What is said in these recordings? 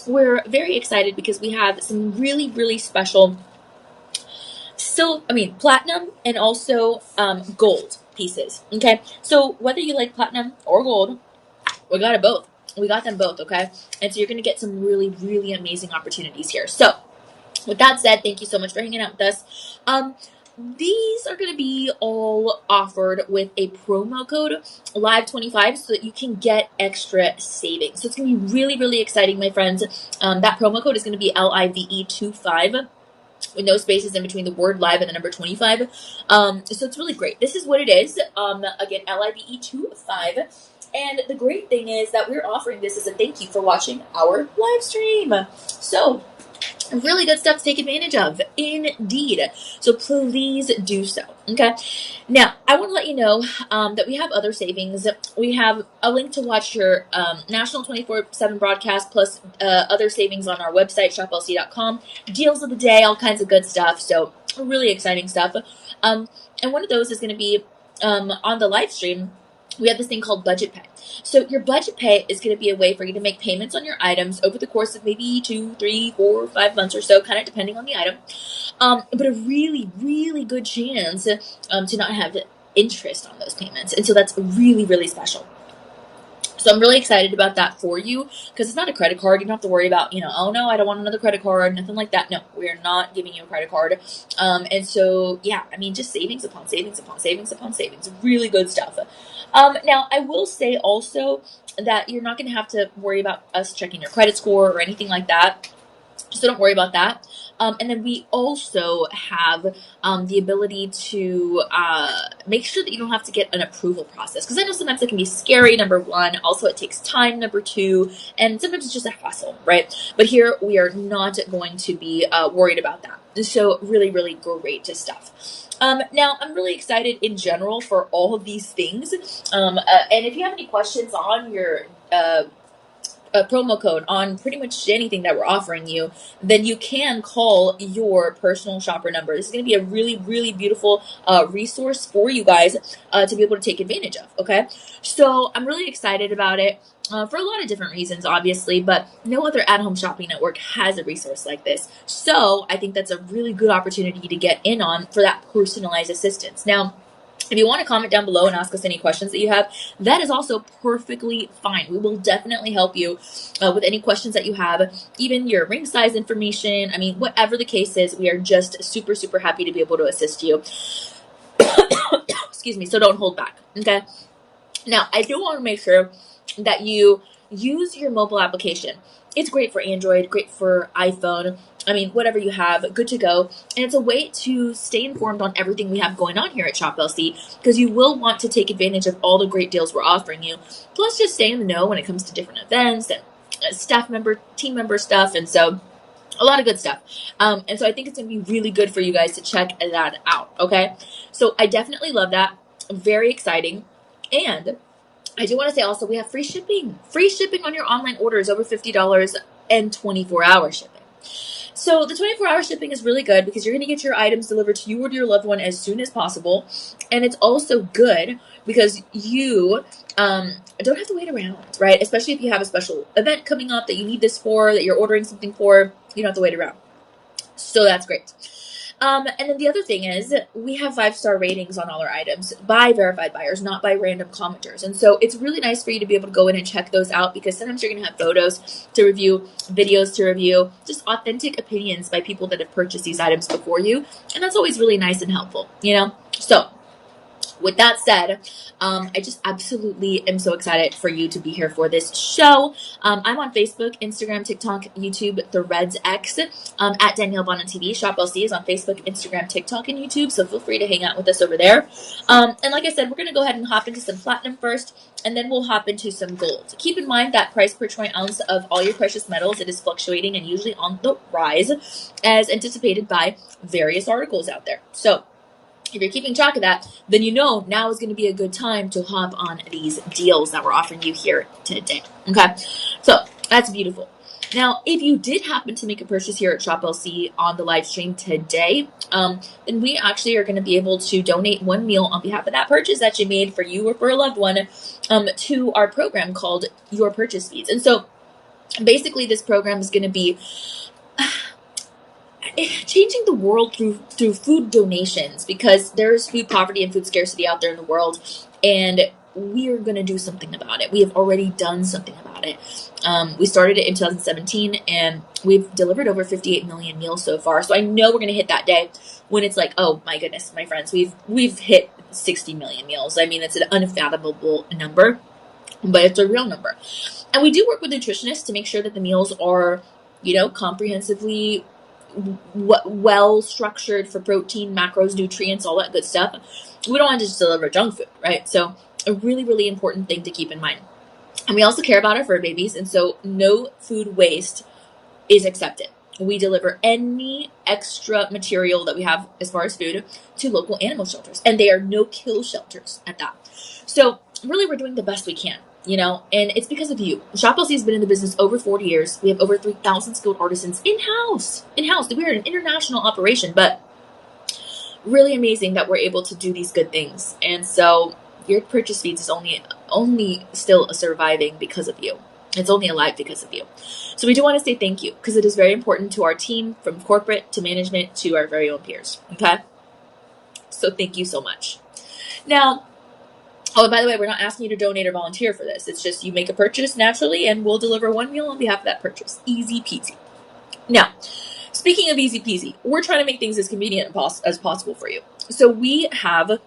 we're very excited because we have some really, really special platinum and also gold pieces. Okay, so whether you like platinum or gold, we got it both. We got them both. Okay, and so you're gonna get some really, really amazing opportunities here. So with that said, thank you so much for hanging out with us. These are going to be all offered with a promo code live25 so that you can get extra savings. So it's going to be really, really exciting, my friends. That promo code is going to be LIVE25 with no spaces in between the word live and the number 25. So it's really great. This is what it is. Again, LIVE25. And the great thing is that we're offering this as a thank you for watching our live stream. So really good stuff to take advantage of, indeed. So please do so. Okay. Now, I want to let you know that we have other savings. We have a link to watch your national 24/7 broadcast, plus other savings on our website, shoplc.com. Deals of the day, all kinds of good stuff. So really exciting stuff. And one of those is going to be on the live stream. We have this thing called budget pay. So your budget pay is going to be a way for you to make payments on your items over the course of maybe 2, 3, 4, 5 months or so, kind of depending on the item. But a really, really good chance to not have interest on those payments. And so that's really, really special. So I'm really excited about that for you because it's not a credit card. You don't have to worry about, oh no, I don't want another credit card, nothing like that. No, we're not giving you a credit card. And so, yeah, just savings upon savings upon savings upon savings. Really good stuff. Now, I will say also that you're not going to have to worry about us checking your credit score or anything like that. So don't worry about that. And then we also have the ability to make sure that you don't have to get an approval process. Because I know sometimes it can be scary, number one. Also, it takes time, number two. And sometimes it's just a hassle, right? But here, we are not going to be worried about that. So really, really great stuff. Now, I'm really excited in general for all of these things. And if you have any questions on your promo code on pretty much anything that we're offering you, then you can call your personal shopper number. This is going to be a really, really beautiful resource for you guys to be able to take advantage of, okay? So I'm really excited about it for a lot of different reasons, obviously, but no other at-home shopping network has a resource like this. So I think that's a really good opportunity to get in on for that personalized assistance. Now, if you want to comment down below and ask us any questions that you have, that is also perfectly fine. We will definitely help you with any questions that you have, even your ring size information. Whatever the case is, we are just super, super happy to be able to assist you. Excuse me, so don't hold back, okay? Now, I do want to make sure that you use your mobile application. It's great for Android, great for iPhone. Whatever you have, good to go. And it's a way to stay informed on everything we have going on here at Shop LC, because you will want to take advantage of all the great deals we're offering you. Plus, just stay in the know when it comes to different events and team member stuff. And so, a lot of good stuff. And so I think it's going to be really good for you guys to check that out, okay? So I definitely love that. Very exciting. And I do want to say also, we have free shipping. Free shipping on your online orders over $50 and 24-hour shipping. So the 24-hour shipping is really good because you're going to get your items delivered to you or to your loved one as soon as possible. And it's also good because you don't have to wait around, right? Especially if you have a special event coming up that you need this for, that you're ordering something for, you don't have to wait around. So that's great. And then the other thing is we have 5-star ratings on all our items by verified buyers, not by random commenters. And so it's really nice for you to be able to go in and check those out because sometimes you're going to have photos to review, videos to review, just authentic opinions by people that have purchased these items before you. And that's always really nice and helpful, So with that said, I just absolutely am so excited for you to be here for this show. I'm on Facebook, Instagram, TikTok, YouTube, Threads, X, at Danielle Banda TV. Shop LC is on Facebook, Instagram, TikTok, and YouTube, so feel free to hang out with us over there. And like I said, we're going to go ahead and hop into some platinum first, and then we'll hop into some gold. Keep in mind that price per troy ounce of all your precious metals, it is fluctuating and usually on the rise, as anticipated by various articles out there. So if you're keeping track of that, then now is going to be a good time to hop on these deals that we're offering you here today. Okay, so that's beautiful. Now, if you did happen to make a purchase here at Shop LC on the live stream today, then we actually are going to be able to donate one meal on behalf of that purchase that you made for you or for a loved one to our program called Your Purchase Feeds. And so Basically, this program is going to be changing the world through food donations, because there's food poverty and food scarcity out there in the world, and we're going to do something about it. We have already done something about it. We started it in 2017, and we've delivered over 58 million meals so far. So I know we're going to hit that day when it's like, oh my goodness, my friends, we've hit 60 million meals. I mean, it's an unfathomable number, but it's a real number. And we do work with nutritionists to make sure that the meals are, comprehensively well structured for protein, macros, nutrients, all that good stuff. We don't want to just deliver junk food, right? So a really, really important thing to keep in mind. And we also care about our fur babies, and so no food waste is accepted. We deliver any extra material that we have as far as food to local animal shelters, and they are no-kill shelters at that. So really, we're doing the best we can, and it's because of you. Shop LC has been in the business over 40 years. We have over 3,000 skilled artisans in-house. We are an international operation, but really amazing that we're able to do these good things. And so your purchase feeds is only still surviving because of you. It's only alive because of you. So we do want to say thank you, because it is very important to our team, from corporate to management to our very own peers. Okay? So thank you so much. Now, oh, and by the way, we're not asking you to donate or volunteer for this. It's just you make a purchase naturally, and we'll deliver one meal on behalf of that purchase. Easy peasy. Now, speaking of easy peasy, we're trying to make things as convenient as possible for you. So we have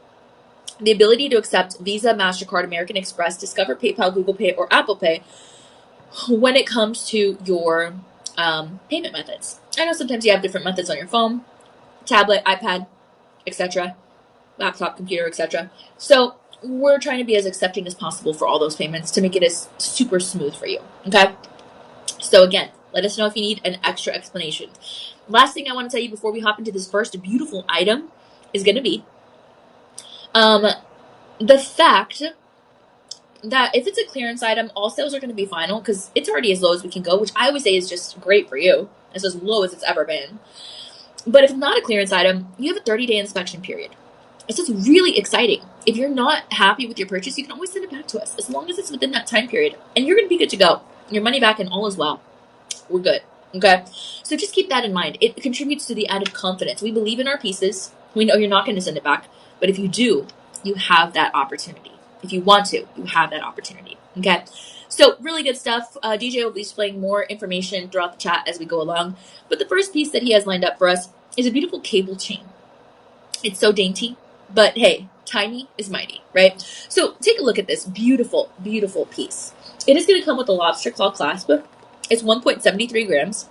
the ability to accept Visa, MasterCard, American Express, Discover, PayPal, Google Pay, or Apple Pay when it comes to your payment methods. I know sometimes you have different methods on your phone, tablet, iPad, etc., laptop, computer, etc. So we're trying to be as accepting as possible for all those payments to make it as super smooth for you. Okay? So again, let us know if you need an extra explanation. Last thing I want to tell you before we hop into this first beautiful item is going to be the fact that if it's a clearance item, all sales are going to be final, because it's already as low as we can go, which I always say is just great for you. It's as low as it's ever been. But if it's not a clearance item, you have a 30-day inspection period. It's just really exciting. If you're not happy with your purchase, you can always send it back to us, as long as it's within that time period. And you're going to be good to go. Your money back and all is well. We're good. Okay? So just keep that in mind. It contributes to the added confidence. We believe in our pieces. We know you're not going to send it back. But if you do, you have that opportunity. If you want to, you have that opportunity. Okay? So really good stuff. DJ will be displaying more information throughout the chat as we go along. But the first piece that he has lined up for us is a beautiful cable chain. It's so dainty, but hey, tiny is mighty, right? So take a look at this beautiful, beautiful piece. It is going to come with a lobster claw clasp. It's 1.73 grams.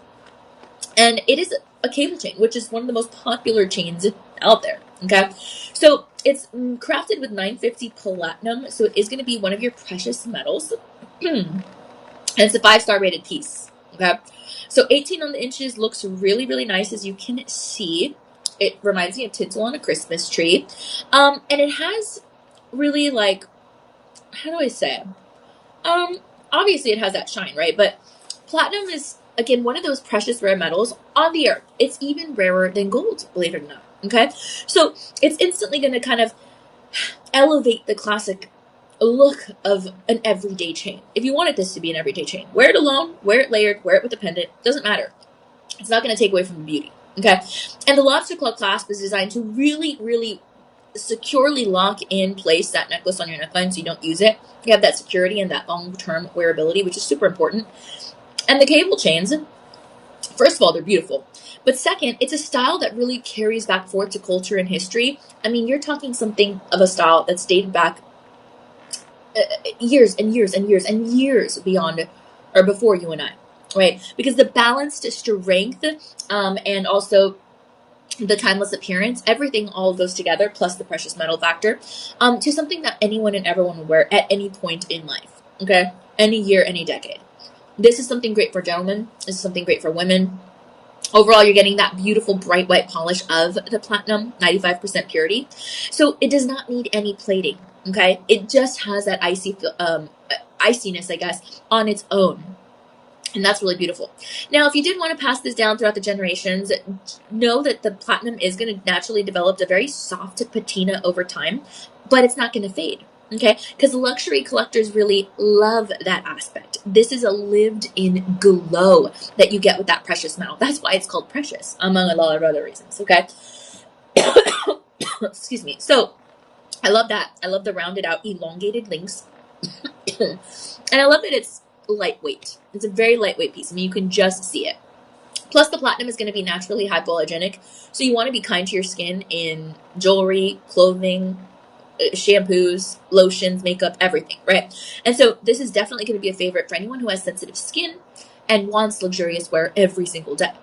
And it is a cable chain, which is one of the most popular chains out there. Okay? So it's crafted with 950 platinum. So it is going to be one of your precious metals. And it's a 5-star rated piece. Okay? So 18 on the inches looks really, really nice, as you can see. It reminds me of tinsel on a Christmas tree. And it has really, like, how do I say? Obviously it has that shine, right? But platinum is, again, one of those precious rare metals on the earth. It's even rarer than gold, believe it or not. Okay? So it's instantly going to kind of elevate the classic look of an everyday chain. If you wanted this to be an everyday chain, wear it alone, wear it layered, wear it with a pendant. Doesn't matter. It's not going to take away from the beauty. Okay? And the lobster claw clasp is designed to really, really securely lock in place that necklace on your neckline so you don't use it. You have that security and that long-term wearability, which is super important. And the cable chains, first of all, they're beautiful. But second, it's a style that really carries back forth to culture and history. I mean, you're talking something of a style that's dated back years and years and years and years beyond or before you and I, right? Because the balanced strength and also the timeless appearance, everything all goes together, plus the precious metal factor, to something that anyone and everyone would wear at any point in life, okay? Any year, any decade. This is something great for gentlemen. This is something great for women. Overall, you're getting that beautiful bright white polish of the platinum, 95% purity. So it does not need any plating, okay? It just has that iciness, I guess, on its own. And that's really beautiful. Now, if you did want to pass this down throughout the generations, know that the platinum is going to naturally develop a very soft patina over time, but it's not going to fade. Okay, because luxury collectors really love that aspect. This is a lived in glow that you get with that precious metal. That's why it's called precious, among a lot of other reasons. Okay. Excuse me. So I love that. I love the rounded out elongated links. And I love that it's lightweight. It's a very lightweight piece. I mean, you can just see it. Plus, the platinum is going to be naturally hypoallergenic, so you want to be kind to your skin in jewelry, clothing, shampoos, lotions, makeup, everything, right? And so this is definitely going to be a favorite for anyone who has sensitive skin and wants luxurious wear every single day.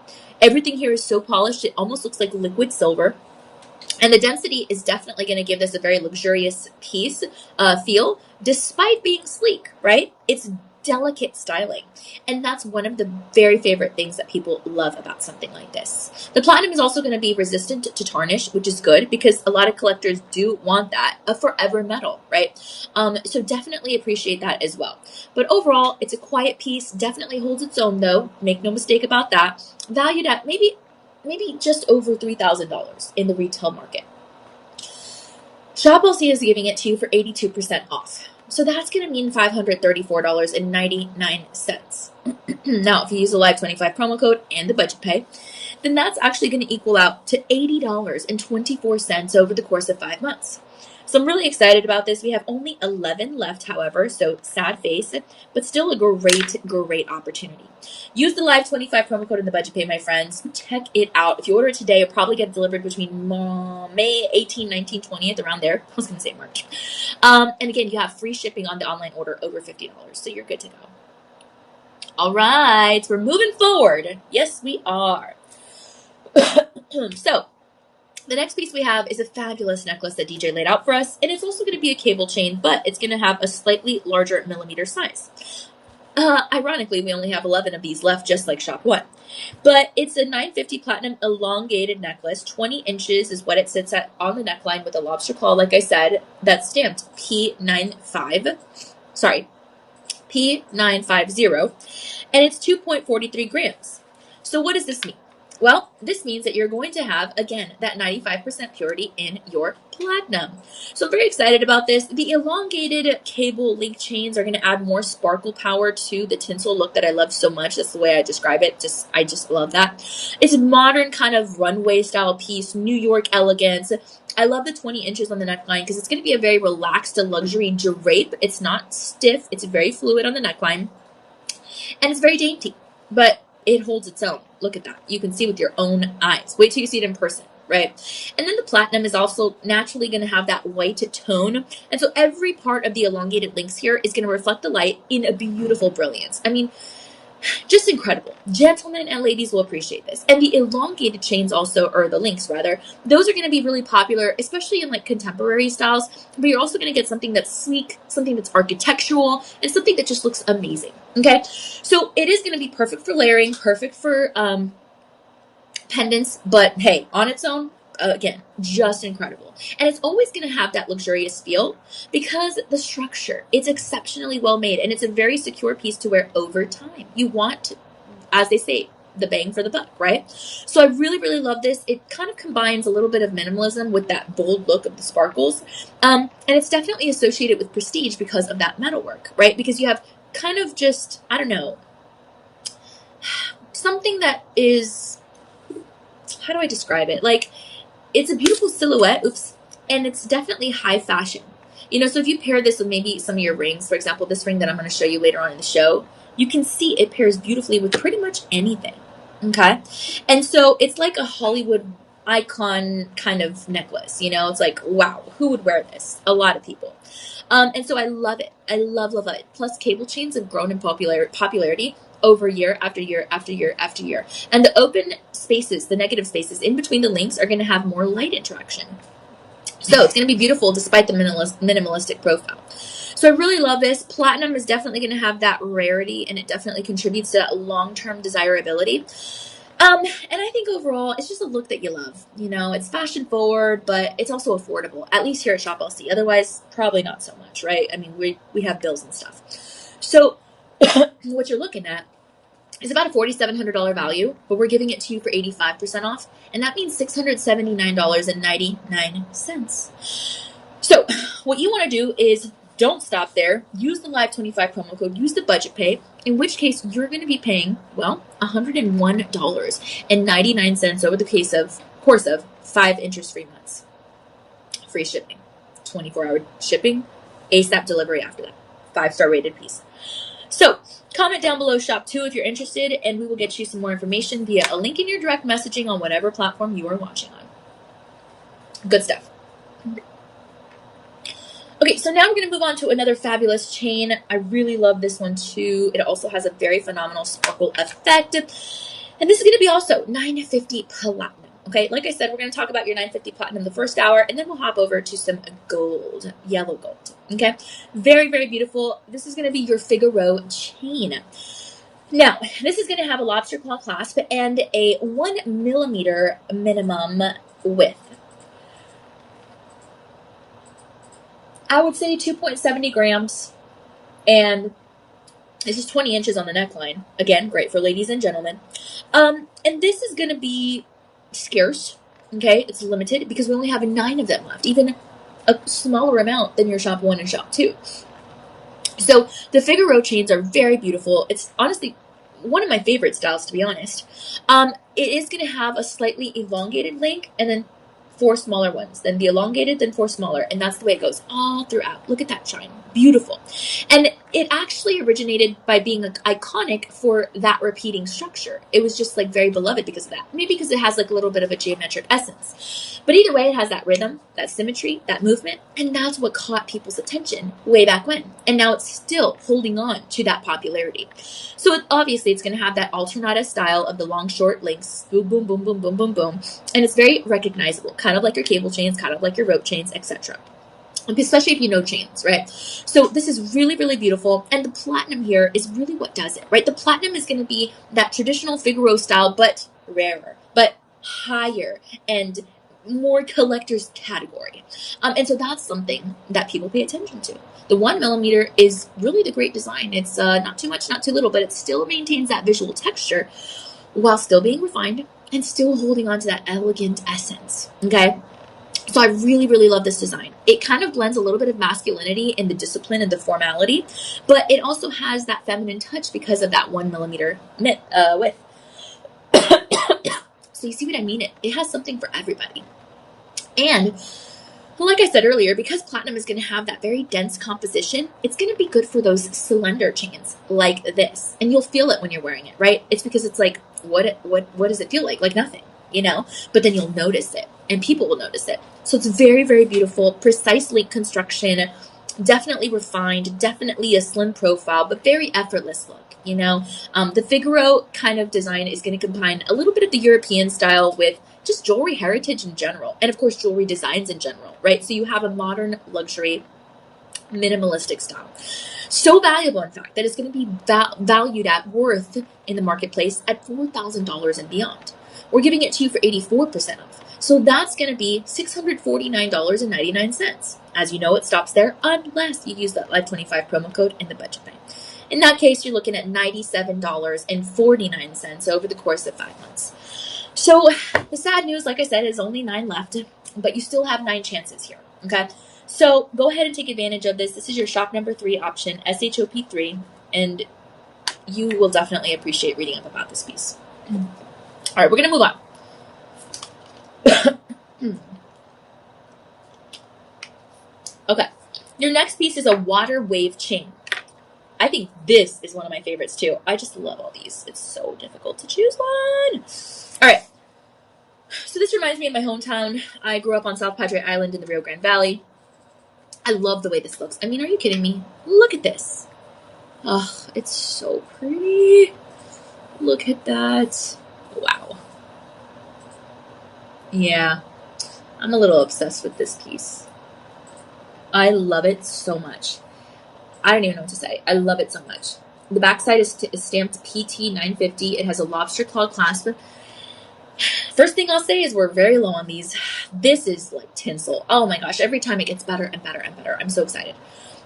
Everything here is so polished, it almost looks like liquid silver. And the density is definitely going to give this a very luxurious piece feel, despite being sleek, right? It's delicate styling. And that's one of the very favorite things that people love about something like this. The platinum is also going to be resistant to tarnish, which is good because a lot of collectors do want that, a forever metal, right? So definitely appreciate that as well. But overall, it's a quiet piece, definitely holds its own though. Make no mistake about that. Valued at maybe just over $3,000 in the retail market. Shop LC is giving it to you for 82% off. So that's going to mean $534.99. Now, if you use the Live 25 promo code and the budget pay, then that's actually going to equal out to $80.24 over the course of 5 months. So I'm really excited about this. We have only 11 left, however, so sad face, but still a great opportunity. Use the Live 25 promo code in the budget pay, my friends. Check it out. If you order it today, it'll probably get delivered between May 18, 19, 20th, around there. I was going to say March. And again, you have free shipping on the online order over $50, so you're good to go. All right, we're moving forward. Yes, we are. So, the next piece we have is a fabulous necklace that DJ laid out for us, and it's also going to be a cable chain, but it's going to have a slightly larger millimeter size. Ironically, we only have 11 of these left, just like Shop 1. But it's a 950 platinum elongated necklace. 20 inches is what it sits at on the neckline with a lobster claw, like I said, that's stamped P950. And it's 2.43 grams. So what does this mean? Well, this means that you're going to have, again, that 95% purity in your platinum. So I'm very excited about this. The elongated cable link chains are going to add more sparkle power to the tinsel look that I love so much. That's the way I describe it. I just love that. It's a modern kind of runway style piece, New York elegance. I love the 20 inches on the neckline because it's going to be a very relaxed and luxury drape. It's not stiff. It's very fluid on the neckline. And it's very dainty, but it holds its own. Look at that. You can see with your own eyes. Wait till you see it in person, right? And then the platinum is also naturally going to have that white tone. And so every part of the elongated links here is going to reflect the light in a beautiful brilliance. I mean, just incredible. Gentlemen and ladies will appreciate this. And the elongated chains also, or the links rather, those are going to be really popular, especially in like contemporary styles. But you're also going to get something that's sleek, something that's architectural, and something that just looks amazing. Okay? So it is going to be perfect for layering, perfect for pendants, but hey, on its own, again, just incredible. And it's always going to have that luxurious feel because the structure, it's exceptionally well made and it's a very secure piece to wear over time. You want, as they say, the bang for the buck, right? So I really, really love this. It kind of combines a little bit of minimalism with that bold look of the sparkles. And it's definitely associated with prestige because of that metalwork, right? Because you have kind of just, I don't know, something that is, how do I describe it? Like, it's a beautiful silhouette, and it's definitely high fashion. You know, so if you pair this with maybe some of your rings, for example, this ring that I'm going to show you later on in the show, you can see it pairs beautifully with pretty much anything, okay? And so it's like a Hollywood icon kind of necklace, you know? It's like, wow, who would wear this? A lot of people. And so I love it. I love it. Plus, cable chains have grown in popularity over year after year after year after year. And the open spaces, the negative spaces in between the links are going to have more light interaction. So it's going to be beautiful despite the minimalistic profile. So I really love this. Platinum is definitely going to have that rarity, and it definitely contributes to that long-term desirability. And I think overall, it's just a look that you love. You know, it's fashion forward, but it's also affordable, at least here at Shop LC. Otherwise, probably not so much, right? I mean, we have bills and stuff. So what you're looking at is about a $4,700 value, but we're giving it to you for 85% off, and that means $679.99. So what you want to do is don't stop there. Use the Live25 promo code. Use the budget pay, in which case you're going to be paying, well, $101.99 over the course of 5 interest-free months. Free shipping, 24-hour shipping, ASAP delivery after that. 5-star rated piece. So comment down below shop 2 if you're interested, and we will get you some more information via a link in your direct messaging on whatever platform you are watching on. Good stuff. Okay, so now we're going to move on to another fabulous chain. I really love this one too. It also has a very phenomenal sparkle effect. And this is going to be also $950 platinum. Okay, like I said, we're going to talk about your $950 platinum the first hour, and then we'll hop over to some gold, yellow gold. Okay, very, very beautiful. This is going to be your Figaro chain. Now, this is going to have a lobster claw clasp and a 1 millimeter minimum width. I would say 2.70 grams, and this is 20 inches on the neckline. Again, great for ladies and gentlemen. And this is going to be scarce, okay? It's limited because we only have 9 of them left, even a smaller amount than your shop 1 and shop 2. So the Figaro chains are very beautiful. It's honestly one of my favorite styles, to be honest. It is going to have a slightly elongated link, and then 4 smaller ones, then the elongated, then 4 smaller, and that's the way it goes all throughout. Look at that shine. Beautiful. And it actually originated by being iconic for that repeating structure. It was just like very beloved because of that. Maybe because it has like a little bit of a geometric essence. But either way, it has that rhythm, that symmetry, that movement, and that's what caught people's attention way back when. And now it's still holding on to that popularity. So obviously it's going to have that alternata style of the long, short links, boom, boom, boom, boom, boom, boom, boom. And it's very recognizable, kind of like your cable chains, kind of like your rope chains, etc. Especially if you know chains, right? So this is really, really beautiful. And the platinum here is really what does it, right? The platinum is going to be that traditional Figaro style, but rarer, but higher and more collector's category. And so that's something that people pay attention to. The 1 millimeter is really the great design. It's not too much, not too little, but it still maintains that visual texture while still being refined and still holding on to that elegant essence, okay? So I really, really love this design. It kind of blends a little bit of masculinity in the discipline and the formality, but it also has that feminine touch because of that 1 millimeter width. So you see what I mean? It has something for everybody. And like I said earlier, because platinum is going to have that very dense composition, it's going to be good for those slender chains like this. And you'll feel it when you're wearing it, right? It's because it's like, what does it feel like? Like nothing, you know? But then you'll notice it, and people will notice it. So it's very, very beautiful, precise link construction, definitely refined, definitely a slim profile, but very effortless look. You know, the Figaro kind of design is going to combine a little bit of the European style with just jewelry heritage in general, and of course jewelry designs in general, right? So you have a modern luxury minimalistic style. So valuable, in fact, that it's going to be valued at worth in the marketplace at $4,000 and beyond. We're giving it to you for 84% off. So that's going to be $649.99. As you know, it stops there unless you use that Live25 promo code in the budget bank. In that case, you're looking at $97.49 over the course of 5 months. So the sad news, like I said, is only 9 left, but you still have 9 chances here, okay? So go ahead and take advantage of this. This is your shop number 3 option, SHOP3, and you will definitely appreciate reading up about this piece. All right, we're going to move on. Okay, your next piece is a water wave chain. I think this is one of my favorites too. I just love all these. It's so difficult to choose one. All right. So this reminds me of my hometown. I grew up on South Padre Island in the Rio Grande Valley. I love the way this looks. I mean, are you kidding me? Look at this. Oh, it's so pretty. Look at that. Wow. Yeah. I'm a little obsessed with this piece. I love it so much. I don't even know what to say. I love it so much. The backside is stamped PT950. It has a lobster claw clasp. First thing I'll say is we're very low on these. This is like tinsel. Oh my gosh. Every time it gets better and better and better. I'm so excited.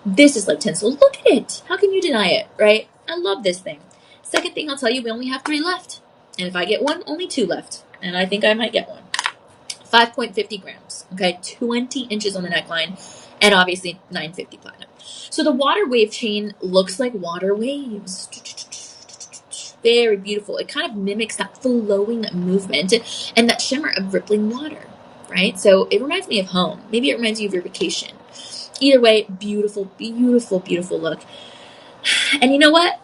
This is like tinsel. Look at it. How can you deny it, right? I love this thing. Second thing I'll tell you, we only have 3 left. And if I get one, only 2 left. And I think I might get one. 5.50 grams. Okay, 20 inches on the neckline. And obviously 950 platinum. So the water wave chain looks like water waves. Very beautiful. It kind of mimics that flowing movement and that shimmer of rippling water, right? So it reminds me of home. Maybe it reminds you of your vacation. Either way, beautiful, beautiful, beautiful look. And you know what?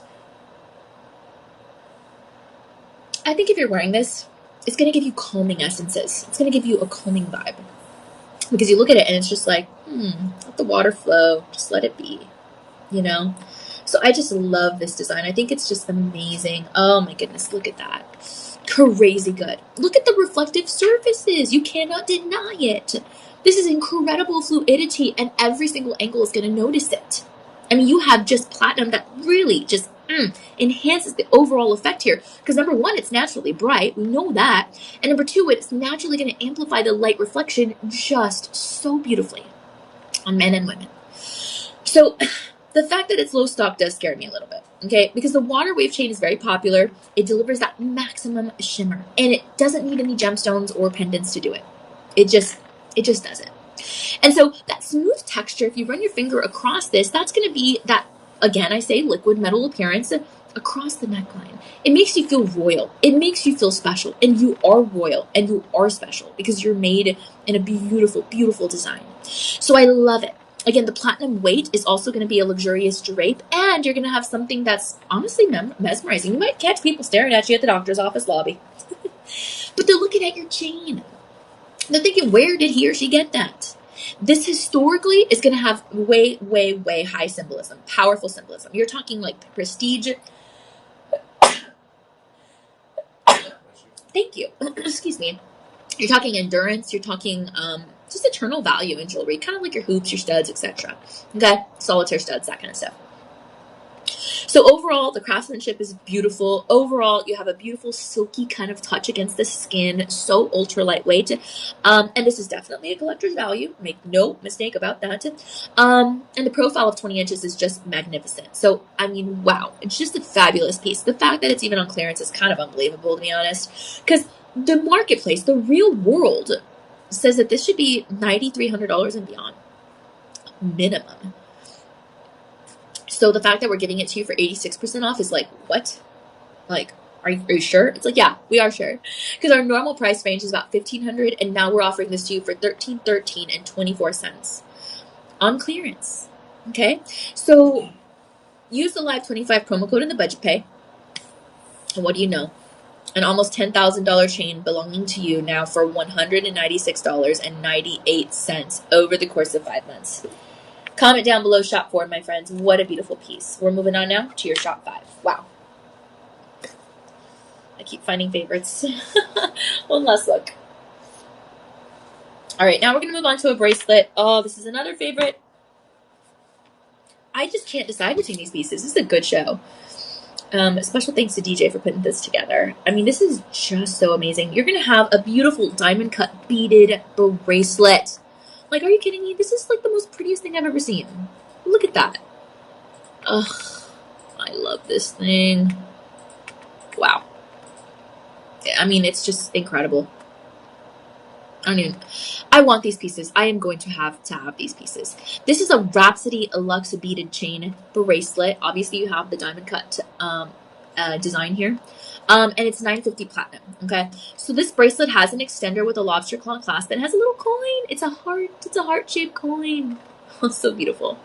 I think if you're wearing this, it's going to give you calming essences. It's going to give you a calming vibe. Because you look at it and it's just like, let the water flow. Just let it be, you know? So I just love this design. I think it's just amazing. Oh my goodness, look at that. Crazy good. Look at the reflective surfaces. You cannot deny it. This is incredible fluidity, and every single angle is going to notice it. I mean, you have just platinum that really just enhances the overall effect here. Because number one, it's naturally bright. We know that. And number two, it's naturally going to amplify the light reflection just so beautifully on men and women. So the fact that it's low stock does scare me a little bit, okay? Because the water wave chain is very popular. It delivers that maximum shimmer, and it doesn't need any gemstones or pendants to do it. It just does it. And so that smooth texture, if you run your finger across this, that's going to be that, again, I say liquid metal appearance across the neckline. It makes you feel royal. It makes you feel special, and you are royal, and you are special because you're made in a beautiful, beautiful design. So I love it. Again, the platinum weight is also going to be a luxurious drape, and you're going to have something that's honestly mesmerizing. You might catch people staring at you at the doctor's office lobby, but they're looking at your chain. They're thinking, where did he or she get that? This historically is going to have way, way, way high symbolism, powerful symbolism. You're talking like prestige. Thank you. Excuse me. You're talking endurance. You're talking just eternal value in jewelry, kind of like your hoops, your studs, etc. Okay, solitaire studs, that kind of stuff. So overall, the craftsmanship is beautiful. Overall, you have a beautiful silky kind of touch against the skin, so ultra lightweight. And this is definitely a collector's value. Make no mistake about that. And the profile of 20 inches is just magnificent. So, I mean, wow. It's just a fabulous piece. The fact that it's even on clearance is kind of unbelievable, to be honest. Because the marketplace, the real world, says that this should be $9,300 and beyond. Minimum. So the fact that we're giving it to you for 86% off is like, what? Like, are you sure? It's like, yeah, we are sure. Because our normal price range is about $1,500, and now we're offering this to you for $1,313 and 24 cents on clearance. Okay? So use the Live 25 promo code in the budget pay. And what do you know? An almost $10,000 chain belonging to you now for $196.98 over the course of 5 months. Comment down below shop 4, my friends. What a beautiful piece. We're moving on now to your shop 5. Wow. I keep finding favorites. One last look. All right, now we're going to move on to a bracelet. Oh, this is another favorite. I just can't decide between these pieces. This is a good show. Special thanks to DJ for putting this together. I mean, this is just so amazing. You're going to have a beautiful diamond cut beaded bracelet. Like, are you kidding me? This is like the most prettiest thing I've ever seen. Look at that. Ugh, I love this thing. Wow. I mean, it's just incredible. I want these pieces. I am going to have these pieces. This is a Rhapsody Luxe beaded chain bracelet. Obviously, you have the diamond cut design here. And it's $950 platinum. Okay, so this bracelet has an extender with a lobster claw clasp and has a little coin. It's a heart. It's a heart-shaped coin. Oh, so beautiful.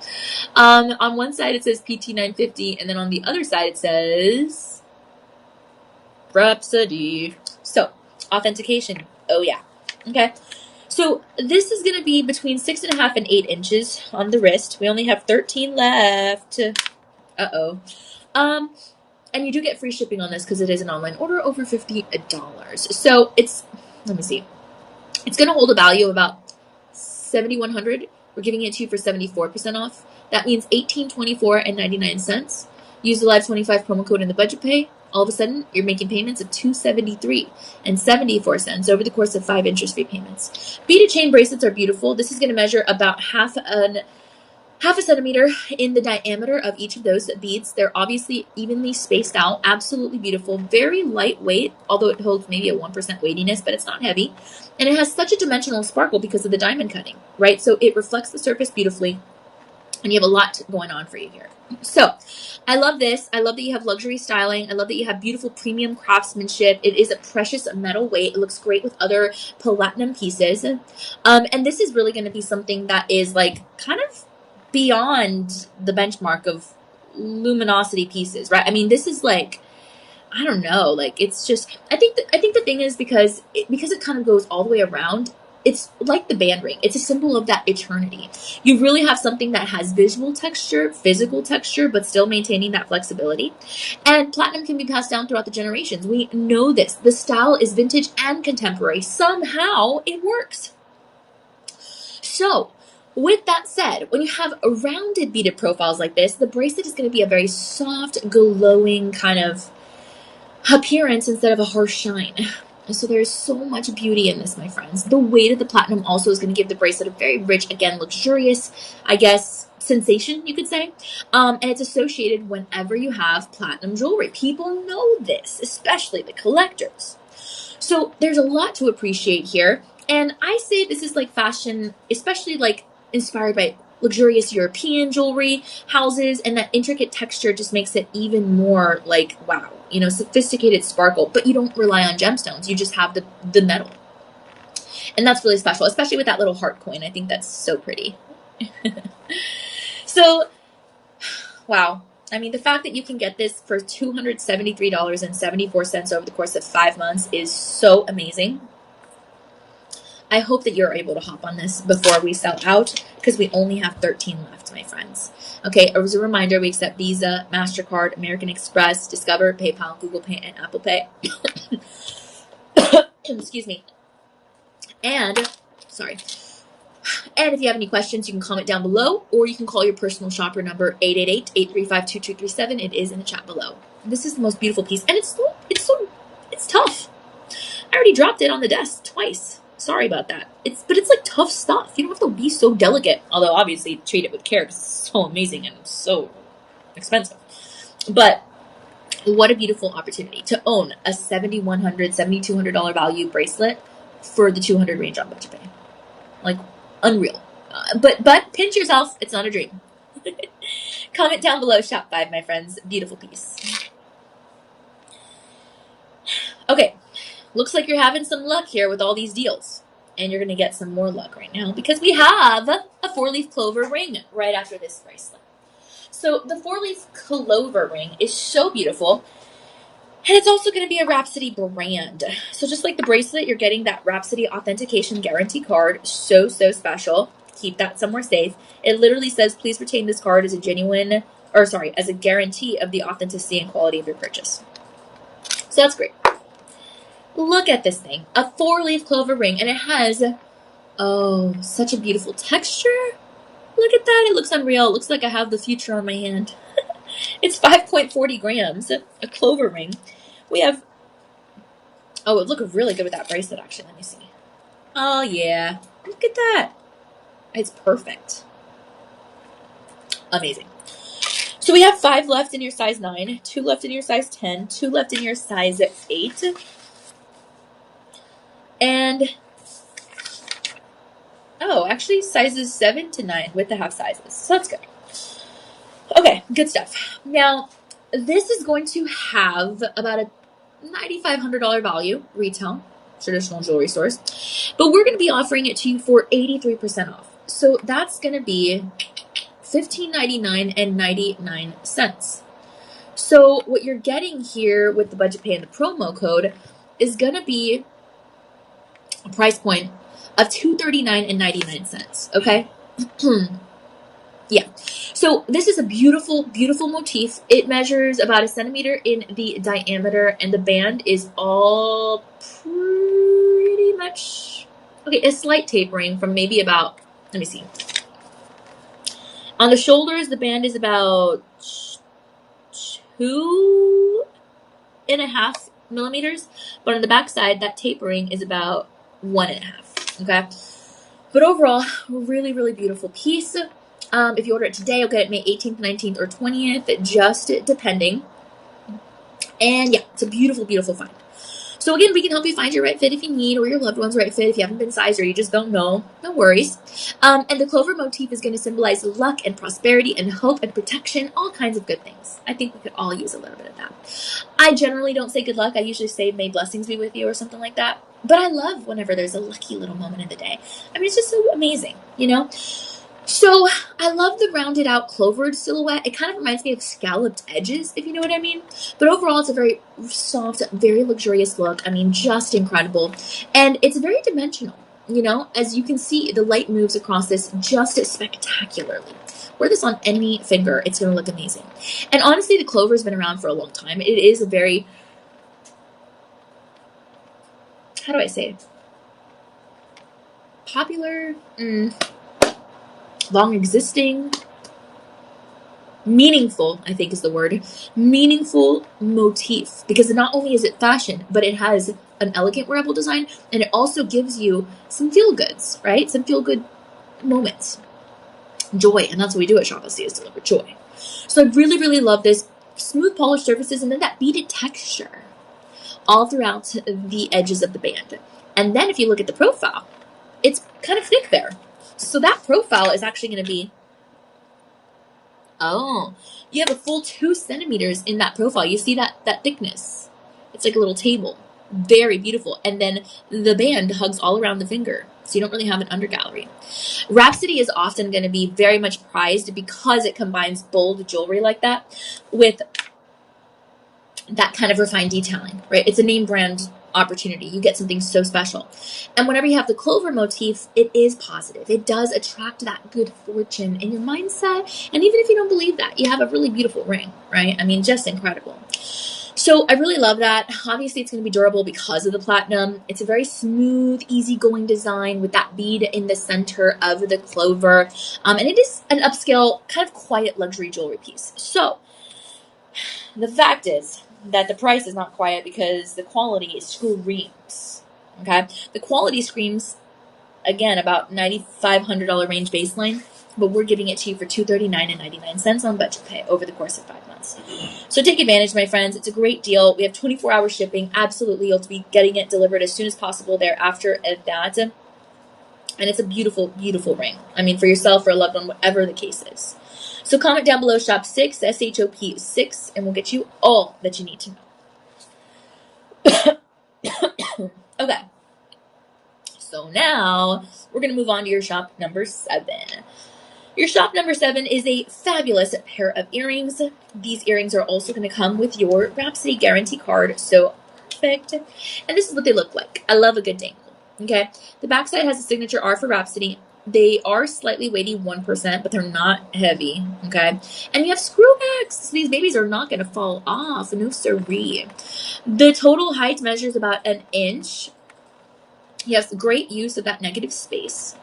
On one side it says PT 950, and then on the other side it says Rhapsody. So authentication. Oh yeah. Okay. So this is going to be between 6.5 and 8 inches on the wrist. We only have 13 left. Uh-oh. And you do get free shipping on this because it is an online order over $50. So it's, let me see. It's going to hold a value of about $7,100. We're giving it to you for 74% off. That means $1,824.99. Use the Live 25 promo code in the budget pay. All of a sudden, you're making payments of $273.74 over the course of 5 interest-free payments. Beaded chain bracelets are beautiful. This is going to measure about half an half a centimeter in the diameter of each of those beads. They're obviously evenly spaced out. Absolutely beautiful. Very lightweight, although it holds maybe a 1% weightiness, but it's not heavy. And it has such a dimensional sparkle because of the diamond cutting, right? So it reflects the surface beautifully, and you have a lot going on for you here. So I love this. I love that you have luxury styling. I love that you have beautiful premium craftsmanship. It is a precious metal weight. It looks great with other platinum pieces. And this is really going to be something that is like kind of beyond the benchmark of luminosity pieces, right? I mean, this is like, I don't know, like it's just, I think the thing is because it kind of goes all the way around. It's like the band ring. It's a symbol of that eternity. You really have something that has visual texture, physical texture, but still maintaining that flexibility. And platinum can be passed down throughout the generations. We know this. The style is vintage and contemporary. Somehow it works. So with that said, when you have rounded beaded profiles like this, the bracelet is going to be a very soft, glowing kind of appearance instead of a harsh shine. So there's so much beauty in this, my friends. The weight of the platinum also is going to give the bracelet a very rich, again, luxurious, I guess, sensation, you could say. And it's associated whenever you have platinum jewelry. People know this, especially the collectors. So there's a lot to appreciate here. And I say this is like fashion, especially like inspired by luxurious European jewelry houses, and that intricate texture just makes it even more like, wow, you know, sophisticated sparkle, but you don't rely on gemstones. You just have the metal. And that's really special, especially with that little heart coin. I think that's so pretty. So, wow. I mean, the fact that you can get this for $273.74 over the course of 5 months is so amazing. I hope that you're able to hop on this before we sell out, because we only have 13 left, my friends. Okay, as a reminder, we accept Visa, MasterCard, American Express, Discover, PayPal, Google Pay, and Apple Pay. Excuse me. And, sorry. And if you have any questions, you can comment down below, or you can call your personal shopper number 888-835-2237. It is in the chat below. This is the most beautiful piece, and it's tough. I already dropped it on the desk twice. Sorry about that. But it's like tough stuff. You don't have to be so delicate. Although obviously treat it with care because it's so amazing and so expensive. But what a beautiful opportunity to own a $7,100, $7,200 value bracelet for the $200 range on budget pay. Like unreal. But pinch yourself. It's not a dream. Comment down below. Shop 5, my friends. Beautiful piece. Okay. Looks like you're having some luck here with all these deals. And you're going to get some more luck right now because we have a 4-leaf clover ring right after this bracelet. So the 4-leaf clover ring is so beautiful. And it's also going to be a Rhapsody brand. So just like the bracelet, you're getting that Rhapsody authentication guarantee card. So, so special. Keep that somewhere safe. It literally says, please retain this card as a as a guarantee of the authenticity and quality of your purchase. So that's great. Look at this thing. A 4-leaf clover ring. And it has, oh, such a beautiful texture. Look at that. It looks unreal. It looks like I have the future on my hand. It's 5.40 grams. A clover ring. We have, oh, it would look really good with that bracelet, actually. Let me see. Oh, yeah. Look at that. It's perfect. Amazing. So we have 5 left in your size 9, 2 left in your size 10, 2 left in your size 8. And, oh, actually sizes 7 to 9 with the half sizes. So that's good. Okay, good stuff. Now, this is going to have about a $9,500 value, retail, traditional jewelry stores. But we're going to be offering it to you for 83% off. So that's going to be $15.99.99. So what you're getting here with the budget pay and the promo code is going to be a price point of $239.99. Okay? Yeah. So this is a beautiful, beautiful motif. It measures about 1 centimeter in the diameter, and the band is all pretty much, okay, a slight tapering from maybe about, let me see. On the shoulders, the band is about 2.5 millimeters, but on the back side, that tapering is about 1.5. Okay, but overall, really, really beautiful piece. If you order it today, you'll get it May 18th, 19th, or 20th, just depending. And yeah, it's a beautiful, beautiful find. So again, we can help you find your right fit if you need, or your loved one's right fit if you haven't been sized or you just don't know. No worries. And the clover motif is going to symbolize luck and prosperity and hope and protection, all kinds of good things. I think we could all use a little bit of that. I generally don't say good luck. I usually say may blessings be with you or something like that. But I love whenever there's a lucky little moment in the day. I mean, it's just so amazing, you know? So I love the rounded out clovered silhouette. It kind of reminds me of scalloped edges, if you know what I mean. But overall, it's a very soft, very luxurious look. I mean, just incredible. And it's very dimensional, you know. As you can see, the light moves across this just spectacularly. Wear this on any finger. It's going to look amazing. And honestly, the clover's been around for a long time. It is a very, how do I say it? Popular, long existing, meaningful, I think is the word, meaningful motif, because not only is it fashion, but it has an elegant wearable design, and it also gives you some feel goods, right? Some feel good moments, joy, and that's what we do at Shop LC, is deliver joy. So I really, really love this. Smooth polished surfaces, and then that beaded texture all throughout the edges of the band. And then if you look at the profile, it's kind of thick there. So that profile is actually going to be, you have a full 2 centimeters in that profile. You see that thickness. It's like a little table. Very beautiful. And then the band hugs all around the finger, so you don't really have an undergallery. Rhapsody is often going to be very much prized because it combines bold jewelry like that with that kind of refined detailing, right? It's a name brand opportunity. You get something so special. And whenever you have the clover motif, it is positive. It does attract that good fortune in your mindset. And even if you don't believe that, you have a really beautiful ring, right? I mean, just incredible. So I really love that. Obviously, it's going to be durable because of the platinum. It's a very smooth, easygoing design with that bead in the center of the clover. And it is an upscale, kind of quiet luxury jewelry piece. So the fact is that the price is not quiet because the quality screams. Okay? The quality screams, again, about $9,500 range baseline, but we're giving it to you for $239.99 on budget pay over the course of 5 months. So take advantage, my friends. It's a great deal. We have 24-hour shipping. Absolutely, you'll be getting it delivered as soon as possible thereafter at that. And it's a beautiful, beautiful ring. I mean, for yourself or a loved one, whatever the case is. So comment down below, shop 6, SHOP 6, and we'll get you all that you need to know. Okay. So now we're going to move on to your shop number 7. Your shop number 7 is a fabulous pair of earrings. These earrings are also going to come with your Rhapsody guarantee card. So perfect. And this is what they look like. I love a good dangle. Okay. The backside has a signature R for Rhapsody. They are slightly weighty, 1%, but they're not heavy, okay? And you have screw backs, so these babies are not going to fall off. No siree. The total height measures about 1 inch. You have great use of that negative space.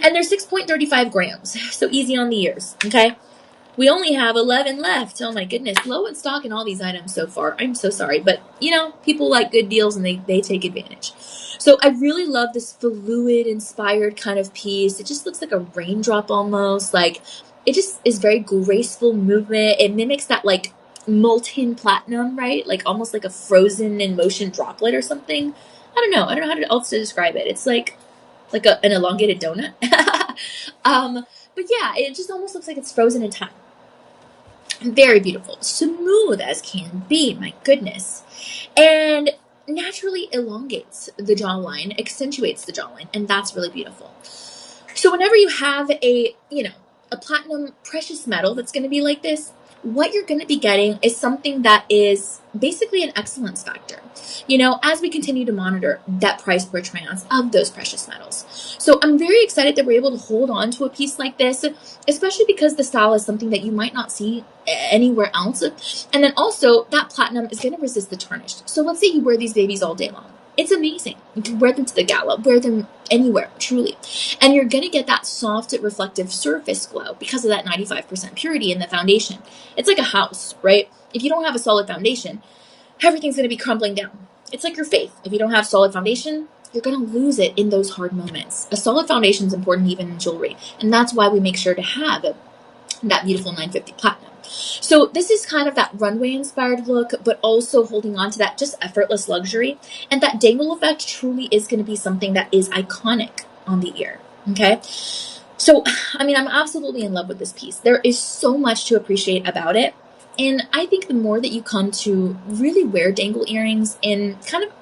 And they're 6.35 grams, so easy on the ears, okay? We only have 11 left. Oh, my goodness. Low in stock in all these items so far. I'm so sorry. But, you know, people like good deals, and they take advantage. So I really love this fluid-inspired kind of piece. It just looks like a raindrop almost. Like, it just is very graceful movement. It mimics that, like, molten platinum, right? Like, almost like a frozen in motion droplet or something. I don't know how else to describe it. It's like an elongated donut. But yeah, it just almost looks like it's frozen in time. Very beautiful. Smooth as can be, my goodness. And naturally elongates the jawline, accentuates the jawline, and that's really beautiful. So whenever you have a platinum precious metal that's going to be like this, what you're going to be getting is something that is basically an excellence factor. You know, as we continue to monitor that price per trounce of those precious metals. So I'm very excited that we're able to hold on to a piece like this, especially because the style is something that you might not see anywhere else. And then also that platinum is going to resist the tarnish. So let's say you wear these babies all day long. It's amazing. You can wear them to the gala, wear them anywhere, truly. And you're going to get that soft, reflective surface glow because of that 95% purity in the foundation. It's like a house, right? If you don't have a solid foundation, everything's going to be crumbling down. It's like your faith. If you don't have solid foundation, you're going to lose it in those hard moments. A solid foundation is important even in jewelry. And that's why we make sure to have that beautiful 950 platinum. So this is kind of that runway inspired look, but also holding on to that just effortless luxury. And that dangle effect truly is going to be something that is iconic on the ear. Okay. So, I mean, I'm absolutely in love with this piece. There is so much to appreciate about it. And I think the more that you come to really wear dangle earrings in kind of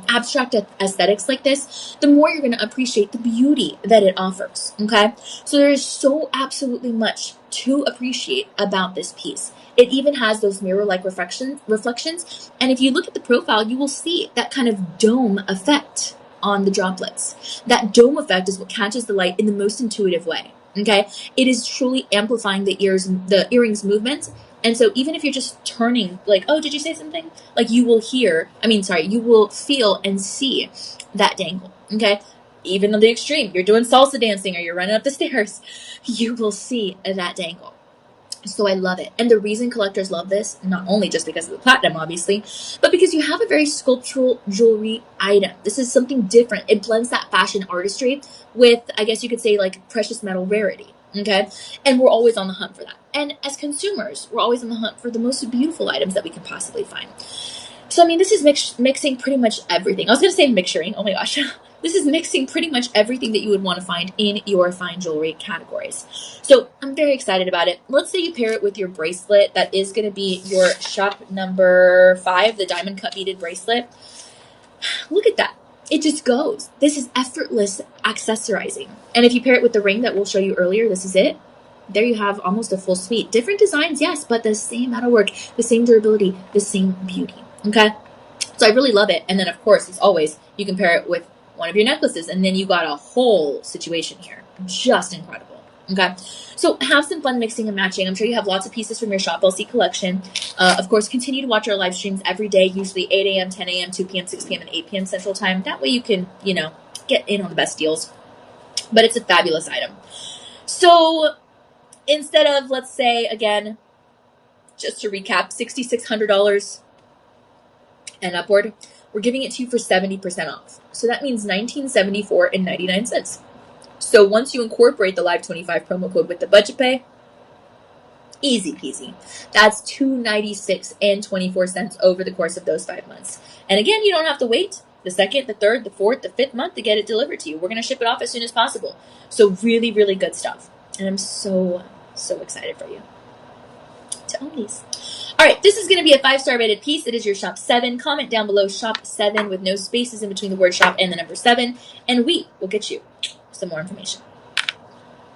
abstract aesthetics like this, the more you're going to appreciate the beauty that it offers. Okay. So there is so absolutely much to appreciate about this piece. It even has those mirror-like reflections. And if you look at the profile, you will see that kind of dome effect on the droplets. That dome effect is what catches the light in the most intuitive way. Okay. It is truly amplifying the earrings movement. And so even if you're just turning like, oh, did you say something? Like you will you will feel and see that dangle. Okay. Even on the extreme, you're doing salsa dancing or you're running up the stairs, you will see that dangle. So I love it. And the reason collectors love this, not only just because of the platinum, obviously, but because you have a very sculptural jewelry item. This is something different. It blends that fashion artistry with, I guess you could say, like precious metal rarity. Okay. And we're always on the hunt for that. And as consumers, we're always on the hunt for the most beautiful items that we can possibly find. So, I mean, this is mixing pretty much everything. I was going to say mixturing. Oh my gosh. This is mixing pretty much everything that you would want to find in your fine jewelry categories. So I'm very excited about it. Let's say you pair it with your bracelet. That is going to be your shop number 5, the diamond cut beaded bracelet. Look at that. It just goes. This is effortless accessorizing. And if you pair it with the ring that we'll show you earlier, this is it. There you have almost a full suite. Different designs, yes, but the same metalwork, the same durability, the same beauty. Okay? So I really love it. And then, of course, as always, you can pair it with one of your necklaces, and then you got a whole situation here. Just incredible. Okay, so have some fun mixing and matching. I'm sure you have lots of pieces from your Shop LC collection. Of course, continue to watch our live streams every day, usually 8 a.m., 10 a.m., 2 p.m., 6 p.m., and 8 p.m. Central Time. That way you can, get in on the best deals. But it's a fabulous item. So instead of, let's say, again, just to recap, $6,600 and upward, we're giving it to you for 70% off. So that means $1,974.99. So once you incorporate the Live 25 promo code with the budget pay, easy peasy. That's $296.24 over the course of those 5 months. And again, you don't have to wait the 2nd, the 3rd, the 4th, the 5th month to get it delivered to you. We're going to ship it off as soon as possible. So really, really good stuff. And I'm so, so excited for you to own these. All right, this is going to be a 5-star rated piece. It is your Shop 7. Comment down below Shop 7 with no spaces in between the word shop and the number 7. And we will get you some more information.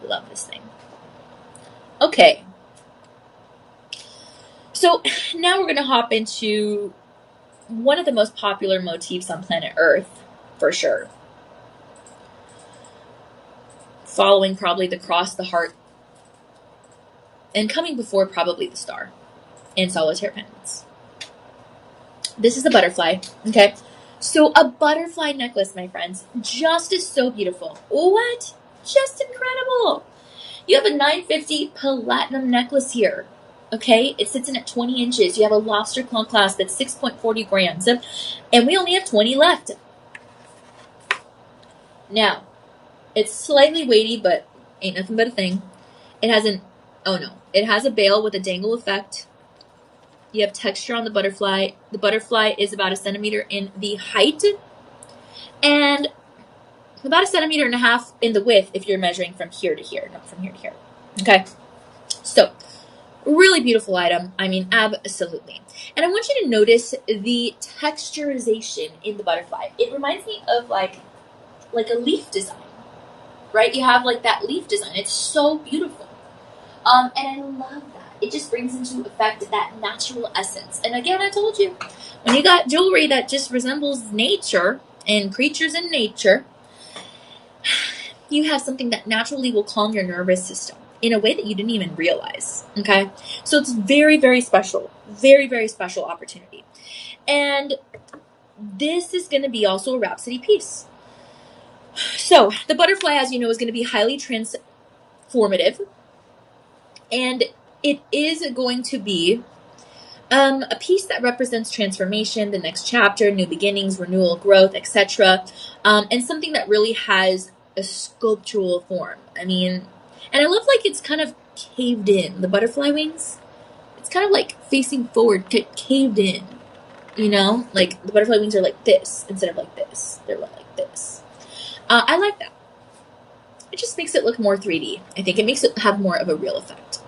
Love this thing. Okay. So now we're going to hop into one of the most popular motifs on planet Earth, for sure. Following probably the cross, the heart, and coming before probably the star. And solitaire pendants. This is a butterfly, okay? So a butterfly necklace, my friends, just is so beautiful. What? Just incredible. You have a 950 platinum necklace here, okay? It sits in at 20 inches. You have a lobster claw clasp that's 6.40 grams, and we only have 20 left. Now, it's slightly weighty, but ain't nothing but a thing. It has it has a bail with a dangle effect. You have texture on the butterfly. The butterfly is about 1 centimeter in the height and about 1.5 centimeters in the width if you're measuring from here to here, not from here to here. Okay. So really beautiful item. I mean, absolutely. And I want you to notice the texturization in the butterfly. It reminds me of like a leaf design, right? You have like that leaf design. It's so beautiful. And I love that. It just brings into effect that natural essence. And again, I told you, when you got jewelry that just resembles nature and creatures in nature, you have something that naturally will calm your nervous system in a way that you didn't even realize. Okay? So it's very, very special. Very, very special opportunity. And this is going to be also a Rhapsody piece. So the butterfly, as you know, is going to be highly transformative. And it is going to be A piece that represents transformation, the next chapter, new beginnings, renewal, growth, etc. And something that really has a sculptural form. I mean, and I love like it's kind of caved in. The butterfly wings, it's kind of like facing forward, caved in. You know, like the butterfly wings are like this instead of like this. They're like this. I like that. It just makes it look more 3D. I think it makes it have more of a real effect.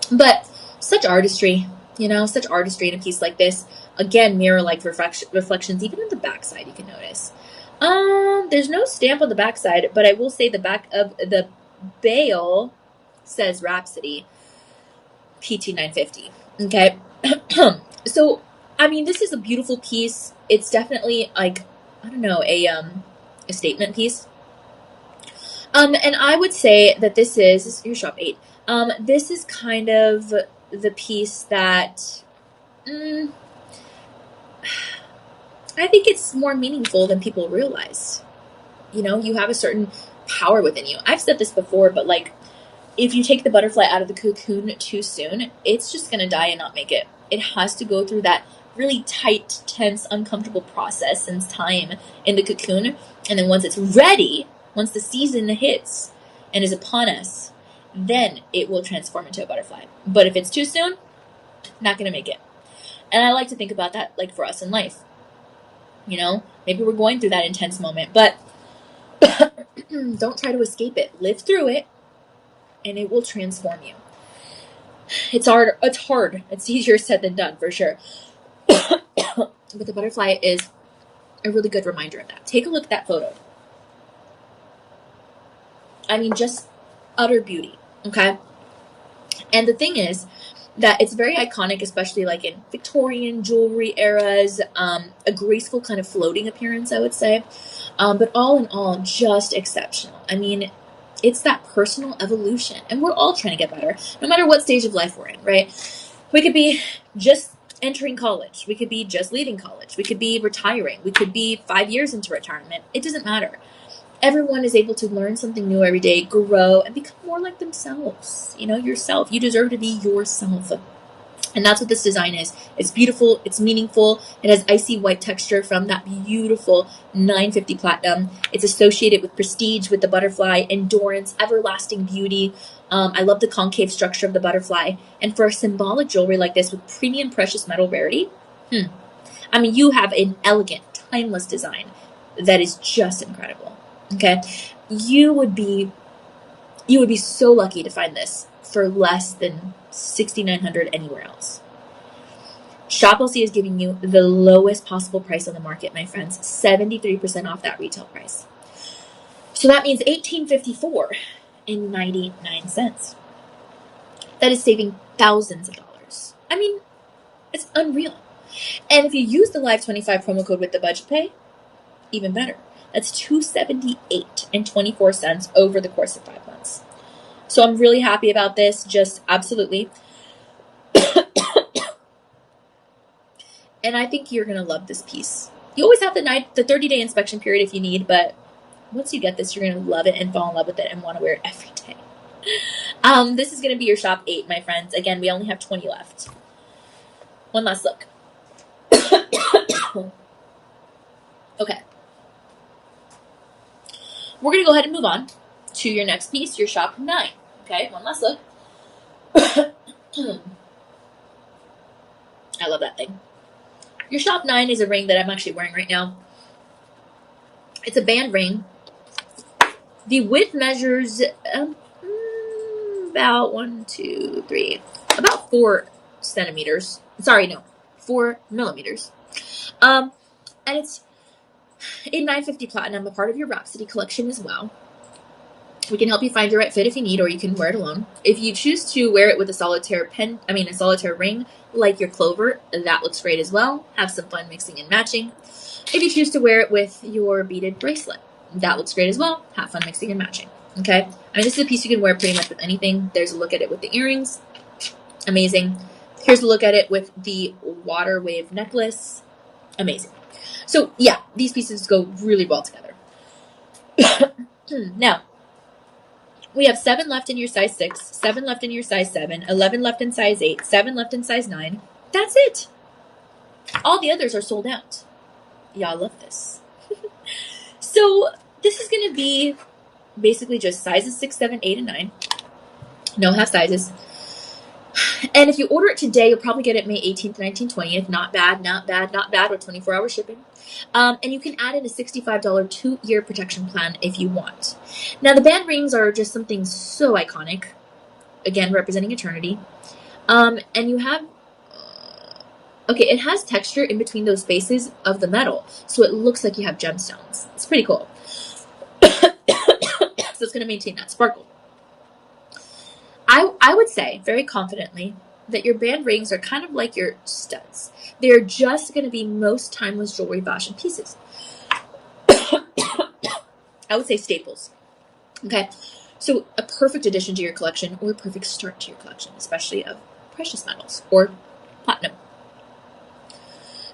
But such artistry, you know, such artistry in a piece like this. Again, mirror-like reflections, even on the backside, you can notice. There's no stamp on the backside, but I will say the back of the bail says Rhapsody PT950. Okay. So, I mean, this is a beautiful piece. It's definitely like, I don't know, a statement piece. And I would say that this is your shop 8. This is kind of the piece that I think it's more meaningful than people realize. You know, you have a certain power within you. I've said this before, but like, if you take the butterfly out of the cocoon too soon, it's just going to die and not make it. It has to go through that really tight, tense, uncomfortable process and time in the cocoon. And then once it's ready, once the season hits and is upon us, then it will transform into a butterfly. But if it's too soon, not going to make it. And I like to think about that like for us in life. You know, maybe we're going through that intense moment, but don't try to escape it. Live through it, and it will transform you. It's hard. It's easier said than done, for sure. But the butterfly is a really good reminder of that. Take a look at that photo. I mean, just utter beauty, okay? And the thing is that it's very iconic, especially like in Victorian jewelry eras, a graceful kind of floating appearance, I would say. But all in all, just exceptional. I mean, it's that personal evolution, and we're all trying to get better, no matter what stage of life we're in, right? We could be just entering college. We could be just leaving college. We could be retiring. We could be 5 years into retirement. It doesn't matter. Everyone is able to learn something new every day, grow, and become more like themselves. You know, yourself. You deserve to be yourself. And that's what this design is. It's beautiful. It's meaningful. It has icy white texture from that beautiful 950 platinum. It's associated with prestige, with the butterfly, endurance, everlasting beauty. I love the concave structure of the butterfly. And for a symbolic jewelry like this with premium precious metal rarity, I mean, you have an elegant, timeless design that is just incredible. Okay, you would be so lucky to find this for less than $6,900 anywhere else. Shop LC is giving you the lowest possible price on the market, my friends, 73% off that retail price. So that means $1,854.99. That is saving thousands of dollars. I mean, it's unreal. And if you use the Live 25 promo code with the budget pay, even better. That's $278.24 over the course of 5 months. So I'm really happy about this, just absolutely. And I think you're going to love this piece. You always have the 30-day inspection period if you need, but once you get this, you're going to love it and fall in love with it and want to wear it every day. This is going to be your shop 8, my friends. Again, we only have 20 left. One last look. Okay. We're going to go ahead and move on to your next piece, your shop 9. Okay, one last look. I love that thing. Your shop 9 is a ring that I'm actually wearing right now. It's a band ring. The width measures about 4 centimeters. Sorry, no, 4 millimeters. And it's in 950 platinum, a part of your Rhapsody collection as well. We can help you find your right fit if you need, or you can wear it alone. If you choose to wear it with a solitaire ring, like your clover, that looks great as well. Have some fun mixing and matching. If you choose to wear it with your beaded bracelet, that looks great as well. Have fun mixing and matching. Okay? I mean, this is a piece you can wear pretty much with anything. There's a look at it with the earrings. Amazing. Here's a look at it with the water wave necklace. Amazing. So, yeah, these pieces go really well together. Now, we have 7 left in your size 6, 7 left in your size 7, 11 left in size 8, 7 left in size 9, That's it. All the others are sold out. Y'all love this. So this is going to be basically just sizes 6, 7, 8, and 9. No half sizes. And if you order it today, you'll probably get it May 18th, 19th, 20th. Not bad, not bad, not bad, with 24-hour shipping. And you can add in a $65 2-year protection plan if you want. Now, the band rings are just something so iconic. Again, representing eternity. And you have... okay, it has texture in between those spaces of the metal. So it looks like you have gemstones. It's pretty cool. So it's going to maintain that sparkle. I would say very confidently that your band rings are kind of like your studs. They're just going to be most timeless jewelry fashion pieces. I would say staples. Okay, so a perfect addition to your collection, or a perfect start to your collection, especially of precious metals or platinum.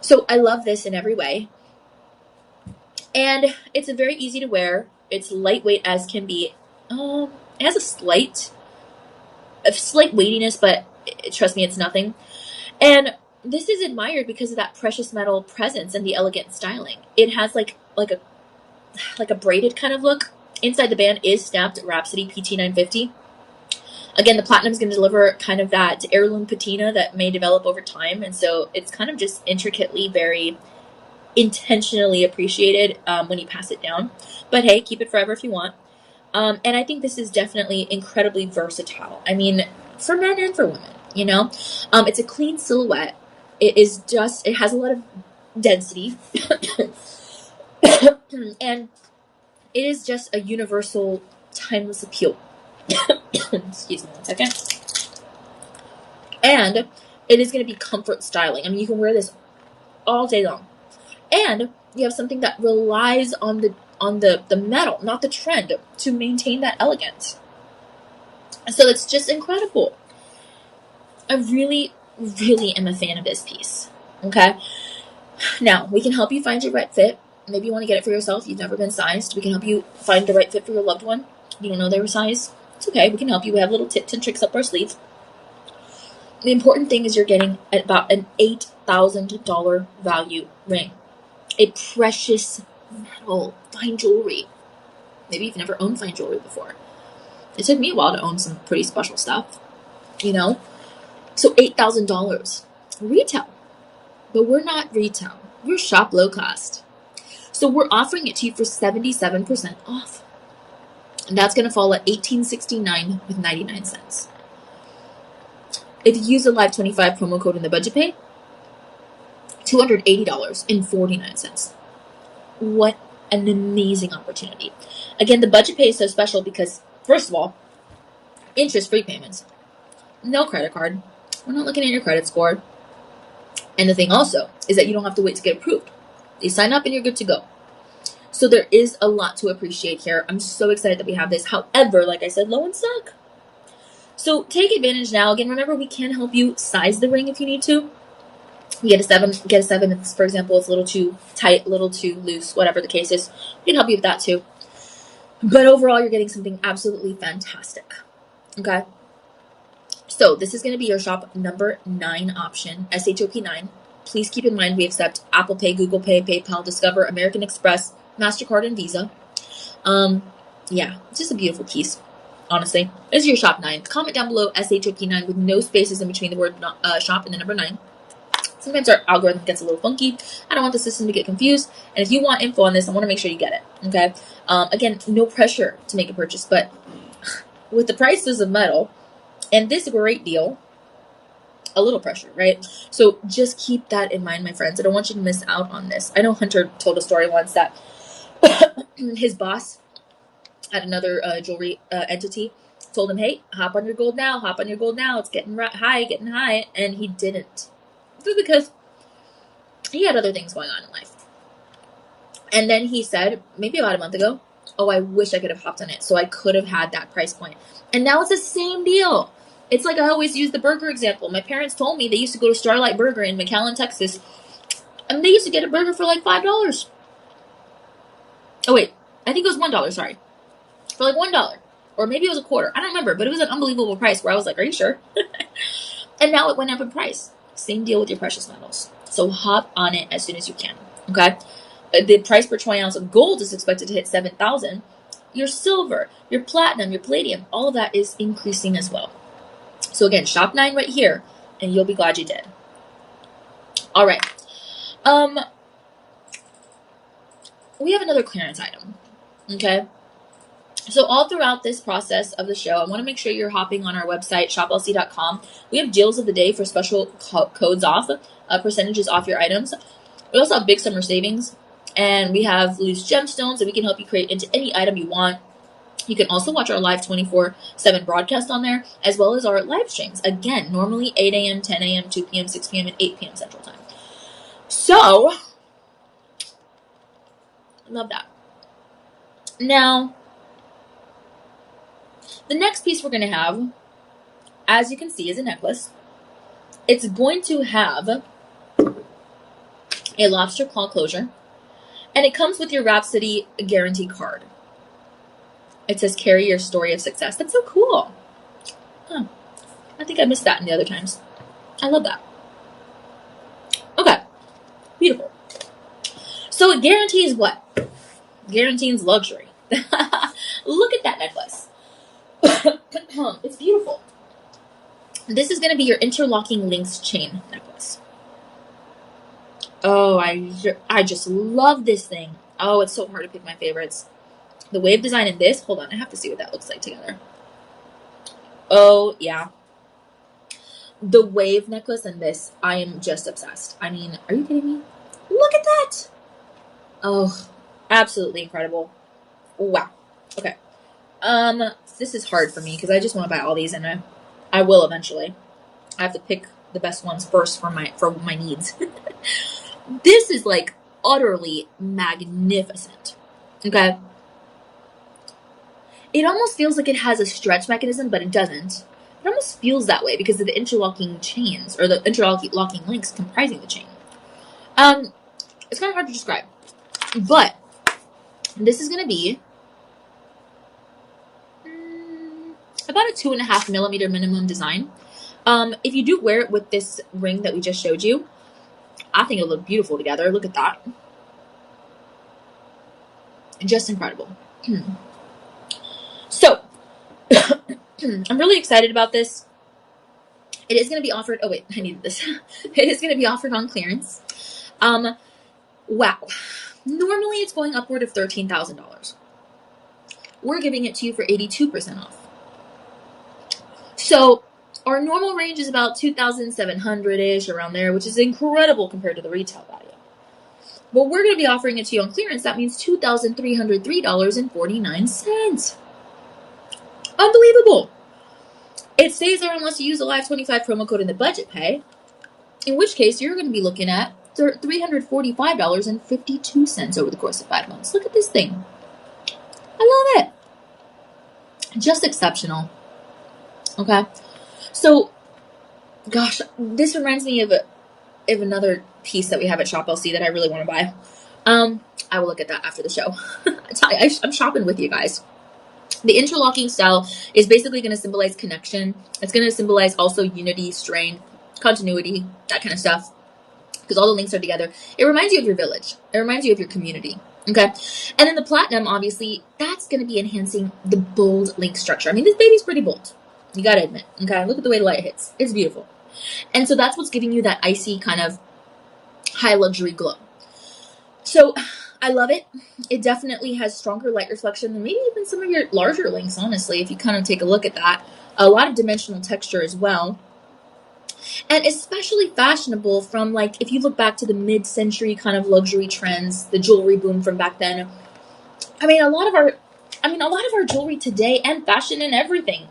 So I love this in every way. And it's a very easy to wear. It's lightweight as can be. It has a slight weightiness, but trust me, it's nothing. And this is admired because of that precious metal presence and the elegant styling. It has like a braided kind of look. Inside the band is stamped Rhapsody PT950. Again, the platinum is going to deliver kind of that heirloom patina that may develop over time, and so it's kind of just intricately, very intentionally appreciated when you pass it down. But hey, keep it forever if you want. And I think this is definitely incredibly versatile. I mean, for men and for women, you know. It's a clean silhouette. It has a lot of density. And it is just a universal, timeless appeal. Excuse me 1 second. And it is going to be comfort styling. I mean, you can wear this all day long. And you have something that relies on the metal, not the trend, to maintain that elegance. So it's just incredible. I really, really am a fan of this piece. Okay? Now, we can help you find your right fit. Maybe you want to get it for yourself. You've never been sized. We can help you find the right fit for your loved one. You don't know their size. It's okay. We can help you. We have little tips and tricks up our sleeves. The important thing is you're getting about an $8,000 value ring. A precious metal fine jewelry. Maybe you've never owned fine jewelry before. It took me a while to own some pretty special stuff, you know? So $8,000 retail. But we're not retail. We're shop low cost. So we're offering it to you for 77% off. And that's going to fall at $1,869 with 99 cents. If you use the Live 25 promo code in the budget pay, $280 and 49 cents. What an amazing opportunity. Again, the budget pay is so special because, first of all, interest-free payments. No credit card. We're not looking at your credit score. And the thing also is that you don't have to wait to get approved. You sign up and you're good to go. So there is a lot to appreciate here. I'm so excited that we have this. However, like I said, low in stock. So take advantage now. Again, remember, we can help you size the ring if you need to. You get a 7. If, for example, it's a little too tight, a little too loose, whatever the case is. We can help you with that too. But overall, you're getting something absolutely fantastic. Okay? So this is going to be your shop number 9 option, SHOP 9. Please keep in mind we accept Apple Pay, Google Pay, PayPal, Discover, American Express, MasterCard, and Visa. Yeah, it's just a beautiful piece. Honestly, this is your shop 9. Comment down below SHOP 9 with no spaces in between the word shop and the number 9. Sometimes our algorithm gets a little funky. I don't want the system to get confused. And if you want info on this, I want to make sure you get it. Okay? Again, no pressure to make a purchase, but with the prices of metal and this great deal, a little pressure, right? So just keep that in mind, my friends. I don't want you to miss out on this. I know Hunter told a story once that his boss at another jewelry entity told him, hey, hop on your gold now, hop on your gold now. It's getting high. And he didn't. Because he had other things going on in life. And then he said, maybe about a month ago, oh, I wish I could have hopped on it so I could have had that price point. And now it's the same deal. It's like I always use the burger example. My parents told me they used to go to Starlight Burger in McAllen, Texas, and they used to get a burger for like $5. Oh, wait. I think it was $1, sorry. For like $1. Or maybe it was a quarter. I don't remember, but it was an unbelievable price where I was like, are you sure? And now it went up in price. Same deal with your precious metals. So hop on it as soon as you can. Okay. The price per 20 ounce of gold is expected to hit 7,000. Your silver, your platinum, your palladium, all of that is increasing as well. So again, shop 9 right here, and you'll be glad you did. All right. We have another clearance item. Okay. So all throughout this process of the show, I want to make sure you're hopping on our website, shoplc.com. We have deals of the day for special codes off, percentages off your items. We also have big summer savings, and we have loose gemstones that we can help you create into any item you want. You can also watch our live 24/7 broadcast on there, as well as our live streams. Again, normally 8 a.m., 10 a.m., 2 p.m., 6 p.m., and 8 p.m. Central Time. So, love that. Now, the next piece we're going to have, as you can see, is a necklace. It's going to have a lobster claw closure, and it comes with your Rhapsody guarantee card. It says, carry your story of success. That's so cool. Huh. I think I missed that in the other times. I love that. Okay. Beautiful. So it guarantees what? Guarantees luxury. Look at that necklace. It's beautiful. This is going to be your interlocking links chain necklace. Oh, I just love this thing. Oh, it's so hard to pick my favorites. The wave design in this, hold on, I have to see what that looks like together. Oh, yeah. The wave necklace and this, I am just obsessed. I mean, are you kidding me? Look at that. Oh, absolutely incredible. Wow. Okay. This is hard for me because I just want to buy all these, and I will eventually. I have to pick the best ones first for my needs. This is like utterly magnificent. Okay. It almost feels like it has a stretch mechanism, but it doesn't. It almost feels that way because of the interlocking chains, or the interlocking links comprising the chain. It's kind of hard to describe. But this is going to be about a 2.5 millimeter minimum design. If you do wear it with this ring that we just showed you, I think it'll look beautiful together. Look at that. Just incredible. So, I'm really excited about this. It is going to be offered. Oh, wait, I needed this. It is going to be offered on clearance. Wow. Normally, it's going upward of $13,000. We're giving it to you for 82% off. So, our normal range is about $2,700-ish, around there, which is incredible compared to the retail value. But we're going to be offering it to you on clearance. That means $2,303.49. Unbelievable. It stays there unless you use the Live 25 promo code in the budget pay, in which case you're going to be looking at $345.52 over the course of 5 months. Look at this thing. I love it. Just exceptional. Okay. So, gosh, this reminds me of another piece that we have at Shop LC that I really want to buy. I will look at that after the show. I'm shopping with you guys. The interlocking style is basically going to symbolize connection. It's going to symbolize also unity, strength, continuity, that kind of stuff. Because all the links are together. It reminds you of your village. It reminds you of your community. Okay? And then the platinum, obviously, that's going to be enhancing the bold link structure. I mean, this baby's pretty bold. You got to admit. Okay? Look at the way the light hits. It's beautiful. And so that's what's giving you that icy kind of high luxury glow. So I love it. It definitely has stronger light reflection than maybe even some of your larger links, honestly, if you kind of take a look at that. A lot of dimensional texture as well. And especially fashionable from, like, if you look back to the mid-century kind of luxury trends, the jewelry boom from back then. I mean, a lot of our jewelry today and fashion and everything,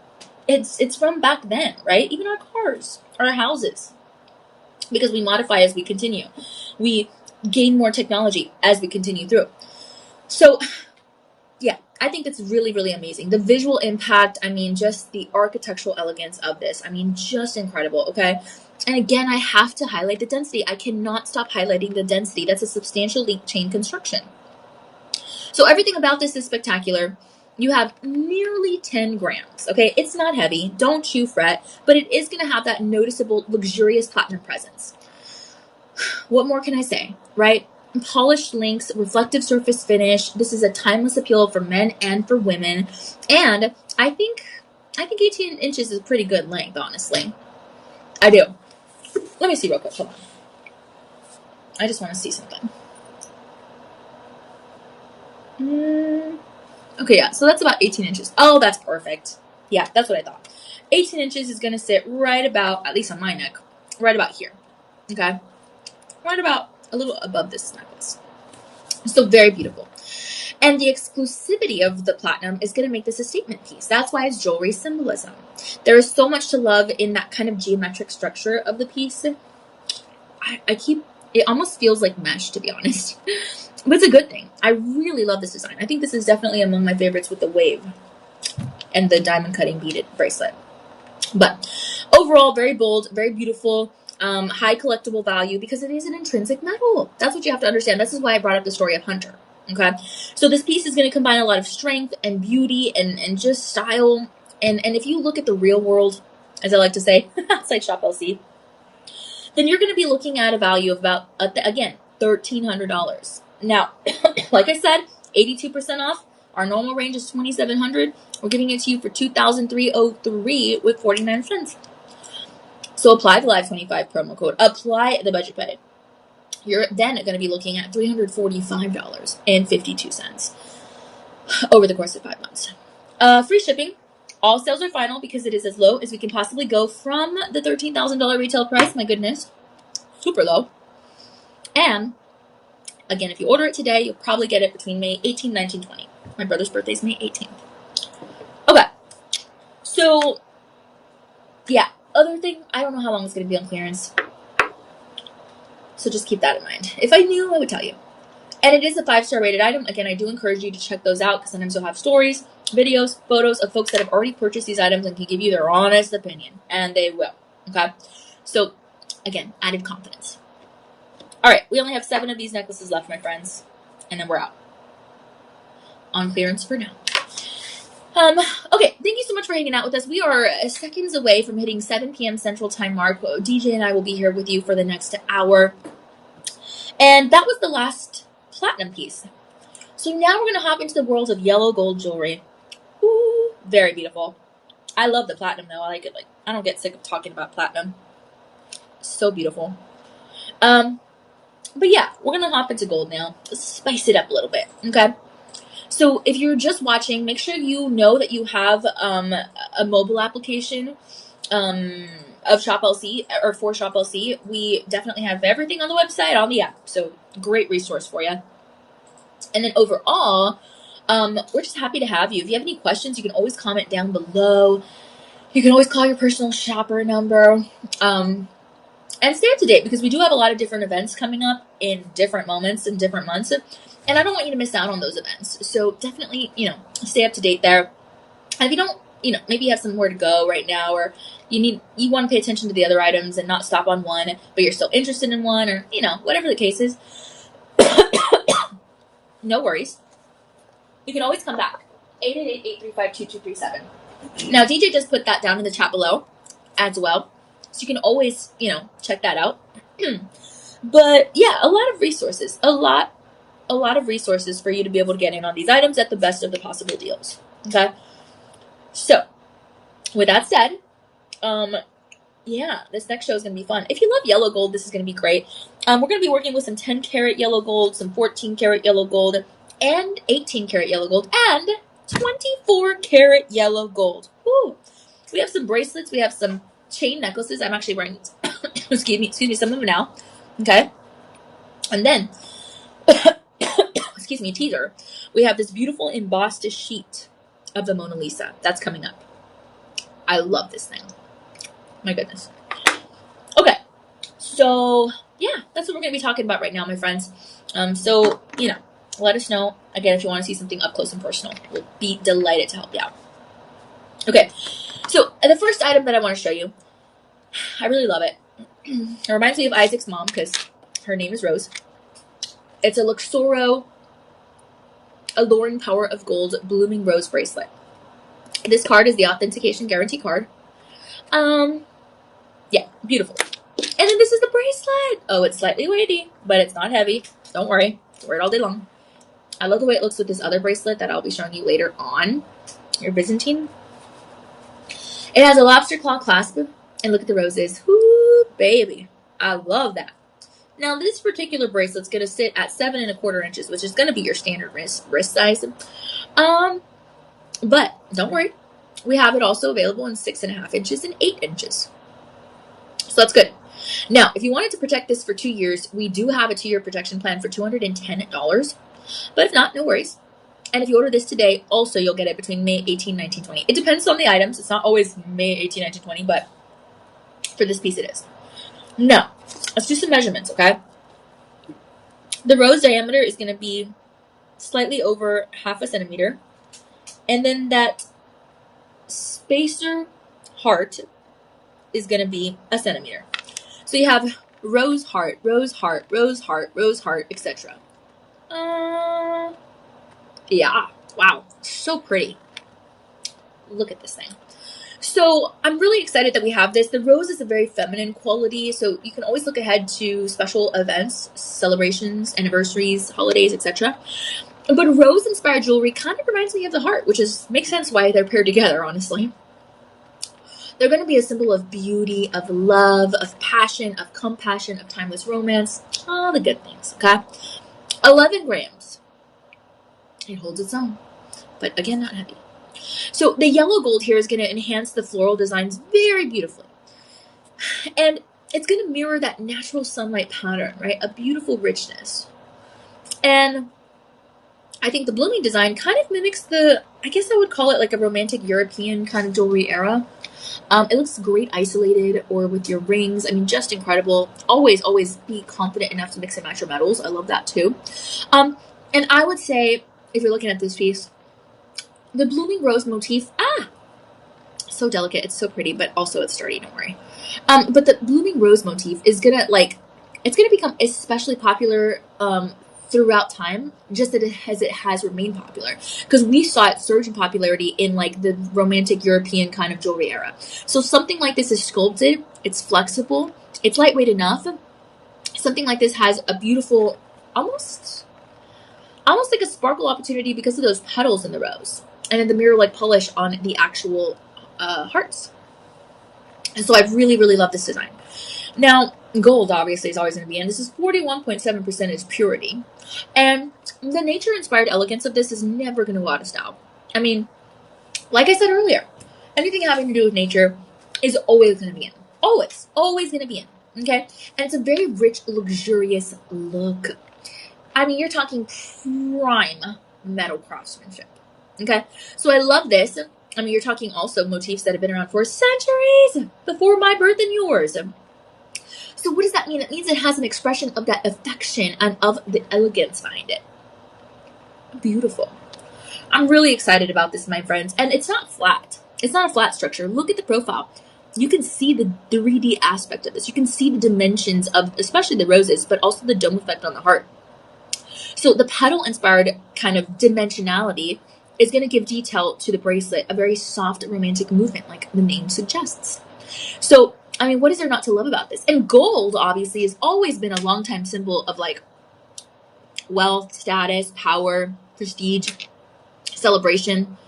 it's from back then, right? Even our cars, our houses, because we modify as we continue. We gain more technology as we continue through. So, yeah, I think it's really, really amazing. The visual impact, I mean, just the architectural elegance of this, I mean, just incredible, okay? And again, I have to highlight the density. I cannot stop highlighting the density. That's a substantial link chain construction. So everything about this is spectacular. you have nearly 10 grams. Okay, it's not heavy. Don't you fret, but it is going to have that noticeable, luxurious platinum presence. What more can I say, right? Polished links, reflective surface finish. This is a timeless appeal for men and for women. And I think 18 inches is a pretty good length, honestly. I do. Let me see real quick. Hold on. I just want to see something. Okay, yeah, so that's about 18 inches. Oh, that's perfect. Yeah, that's what I thought. 18 inches is going to sit right about, at least on my neck, right about here. Okay? Right about a little above this necklace. So very beautiful. And the exclusivity of the platinum is going to make this a statement piece. That's why it's jewelry symbolism. There is so much to love in that kind of geometric structure of the piece. It almost feels like mesh, to be honest. But it's a good thing. I really love this design. I think this is definitely among my favorites with the wave and the diamond cutting beaded bracelet. But overall, very bold, very beautiful, high collectible value because it is an intrinsic metal. That's what you have to understand. This is why I brought up the story of Hunter. Okay, so this piece is going to combine a lot of strength and beauty and just style. And if you look at the real world, as I like to say, outside Shop LC, then you're going to be looking at a value of about, again, $1,300. Now, like I said, 82% off. Our normal range is $2,700. We're giving it to you for $2,303 with 49 cents. So apply the Live 25 promo code. Apply the budget pay. You're then going to be looking at $345.52 over the course of 5 months. Free shipping. All sales are final because it is as low as we can possibly go from the $13,000 retail price. My goodness. Super low. And, again, if you order it today, you'll probably get it between May 18, 19, 20. My brother's birthday is May 18th. Okay. So, yeah. Other thing, I don't know how long it's going to be on clearance. So just keep that in mind. If I knew, I would tell you. And it is a 5-star rated item. Again, I do encourage you to check those out because sometimes you'll have stories, videos, photos of folks that have already purchased these items and can give you their honest opinion. And they will. Okay? So, again, added confidence. All right. We only have 7 of these necklaces left, my friends. And then we're out. On clearance for now. Okay, thank you so much for hanging out with us. We are seconds away from hitting 7 p.m. Central Time mark. DJ and I will be here with you for the next hour. And that was the last platinum piece. So now we're going to hop into the world of yellow gold jewelry. Ooh, very beautiful. I love the platinum, though. I like it. I don't get sick of talking about platinum. So beautiful. But yeah, we're going to hop into gold now. Let's spice it up a little bit, okay? So if you're just watching, make sure you know that you have a mobile application of Shop LC or for Shop LC. We definitely have everything on the website, on the app. So great resource for you. And then overall, we're just happy to have you. If you have any questions, you can always comment down below. You can always call your personal shopper number. And stay up to date because we do have a lot of different events coming up in different moments in different months. And I don't want you to miss out on those events. So definitely, stay up to date there. And if you don't, maybe you have somewhere to go right now or you want to pay attention to the other items and not stop on one, but you're still interested in one or, whatever the case is, no worries. You can always come back. 888-835-2237. Now, DJ just put that down in the chat below as well. So you can always, check that out. But yeah, a lot of resources. A lot of resources for you to be able to get in on these items at the best of the possible deals. Okay? So, with that said, yeah, this next show is going to be fun. If you love yellow gold, this is going to be great. We're going to be working with some 10 karat yellow gold, some 14 karat yellow gold, and 18 karat yellow gold, and 24 karat yellow gold. Woo! We have some bracelets. We have some chain necklaces. I'm actually wearing, excuse me, some of them now. Okay? And then, excuse me, teaser. We have this beautiful embossed sheet of the Mona Lisa. That's coming up. I love this thing. My goodness. Okay. So, yeah, that's what we're going to be talking about right now, my friends. So, let us know, again, if you want to see something up close and personal. We'll be delighted to help you out. Okay. So, the first item that I want to show you, I really love it. It reminds me of Isaac's mom because her name is Rose. It's a Luxoro Alluring Power of Gold Blooming Rose bracelet. This card is the authentication guarantee card. Yeah, beautiful. And then this is the bracelet. Oh, it's slightly weighty, but it's not heavy. Don't worry. Wear it all day long. I love the way it looks with this other bracelet that I'll be showing you later on. Your Byzantine. It has a lobster claw clasp. And look at the roses. Whoo, baby. I love that. Now, this particular bracelet's going to sit at 7 1/4 inches, which is going to be your standard wrist size. But don't worry. We have it also available in 6 1/2 inches and 8 inches. So that's good. Now, if you wanted to protect this for 2 years, we do have a 2-year protection plan for $210. But if not, no worries. And if you order this today, also you'll get it between May 18, 19, 20. It depends on the items. It's not always May 18, 19, 20, but for this piece it is. Now, let's do some measurements, okay? The rose diameter is going to be slightly over 1/2 centimeter. And then that spacer heart is going to be 1 centimeter. So you have rose heart, rose heart, rose heart, rose heart, etc. Yeah. Wow. So pretty. Look at this thing. So I'm really excited that we have this. The rose is a very feminine quality, so you can always look ahead to special events, celebrations, anniversaries, holidays, etc. But rose-inspired jewelry kind of reminds me of the heart, which makes sense why they're paired together, honestly. They're going to be a symbol of beauty, of love, of passion, of compassion, of timeless romance, all the good things, okay? 11 grams. It holds its own, but again, not heavy. So the yellow gold here is going to enhance the floral designs very beautifully. And it's going to mirror that natural sunlight pattern, right? A beautiful richness. And I think the blooming design kind of mimics I guess I would call it like a romantic European kind of jewelry era. It looks great isolated or with your rings. I mean, just incredible. Always, always be confident enough to mix and match your metals. I love that too. And I would say, if you're looking at this piece, the blooming rose motif, so delicate. It's so pretty, but also it's sturdy. Don't worry. But the blooming rose motif is gonna it's gonna become especially popular throughout time, just as it has remained popular, because we saw it surge in popularity in like the romantic European kind of jewelry era. So something like this is sculpted. It's flexible. It's lightweight enough. Something like this has a beautiful, almost like a sparkle opportunity because of those petals in the rose. And then the mirror-like polish on the actual hearts. And so I really, really love this design. Now, gold obviously is always going to be in. This is 41.7% purity. And the nature-inspired elegance of this is never going to go out of style. I mean, like I said earlier, anything having to do with nature is always going to be in. Always. Always going to be in. Okay? And it's a very rich, luxurious look. I mean, you're talking prime metal craftsmanship. Okay? So I love this. I mean, you're talking also motifs that have been around for centuries before my birth and yours. So what does that mean? It means it has an expression of that affection and of the elegance behind it. Beautiful. I'm really excited about this, my friends. And it's not flat. It's not a flat structure. Look at the profile. You can see the 3D aspect of this. You can see the dimensions of especially the roses, but also the dome effect on the heart. So the petal-inspired kind of dimensionality is going to give detail to the bracelet, a very soft romantic movement like the name suggests. So, I mean, what is there not to love about this? And gold, obviously, has always been a long-time symbol of like wealth, status, power, prestige, celebration,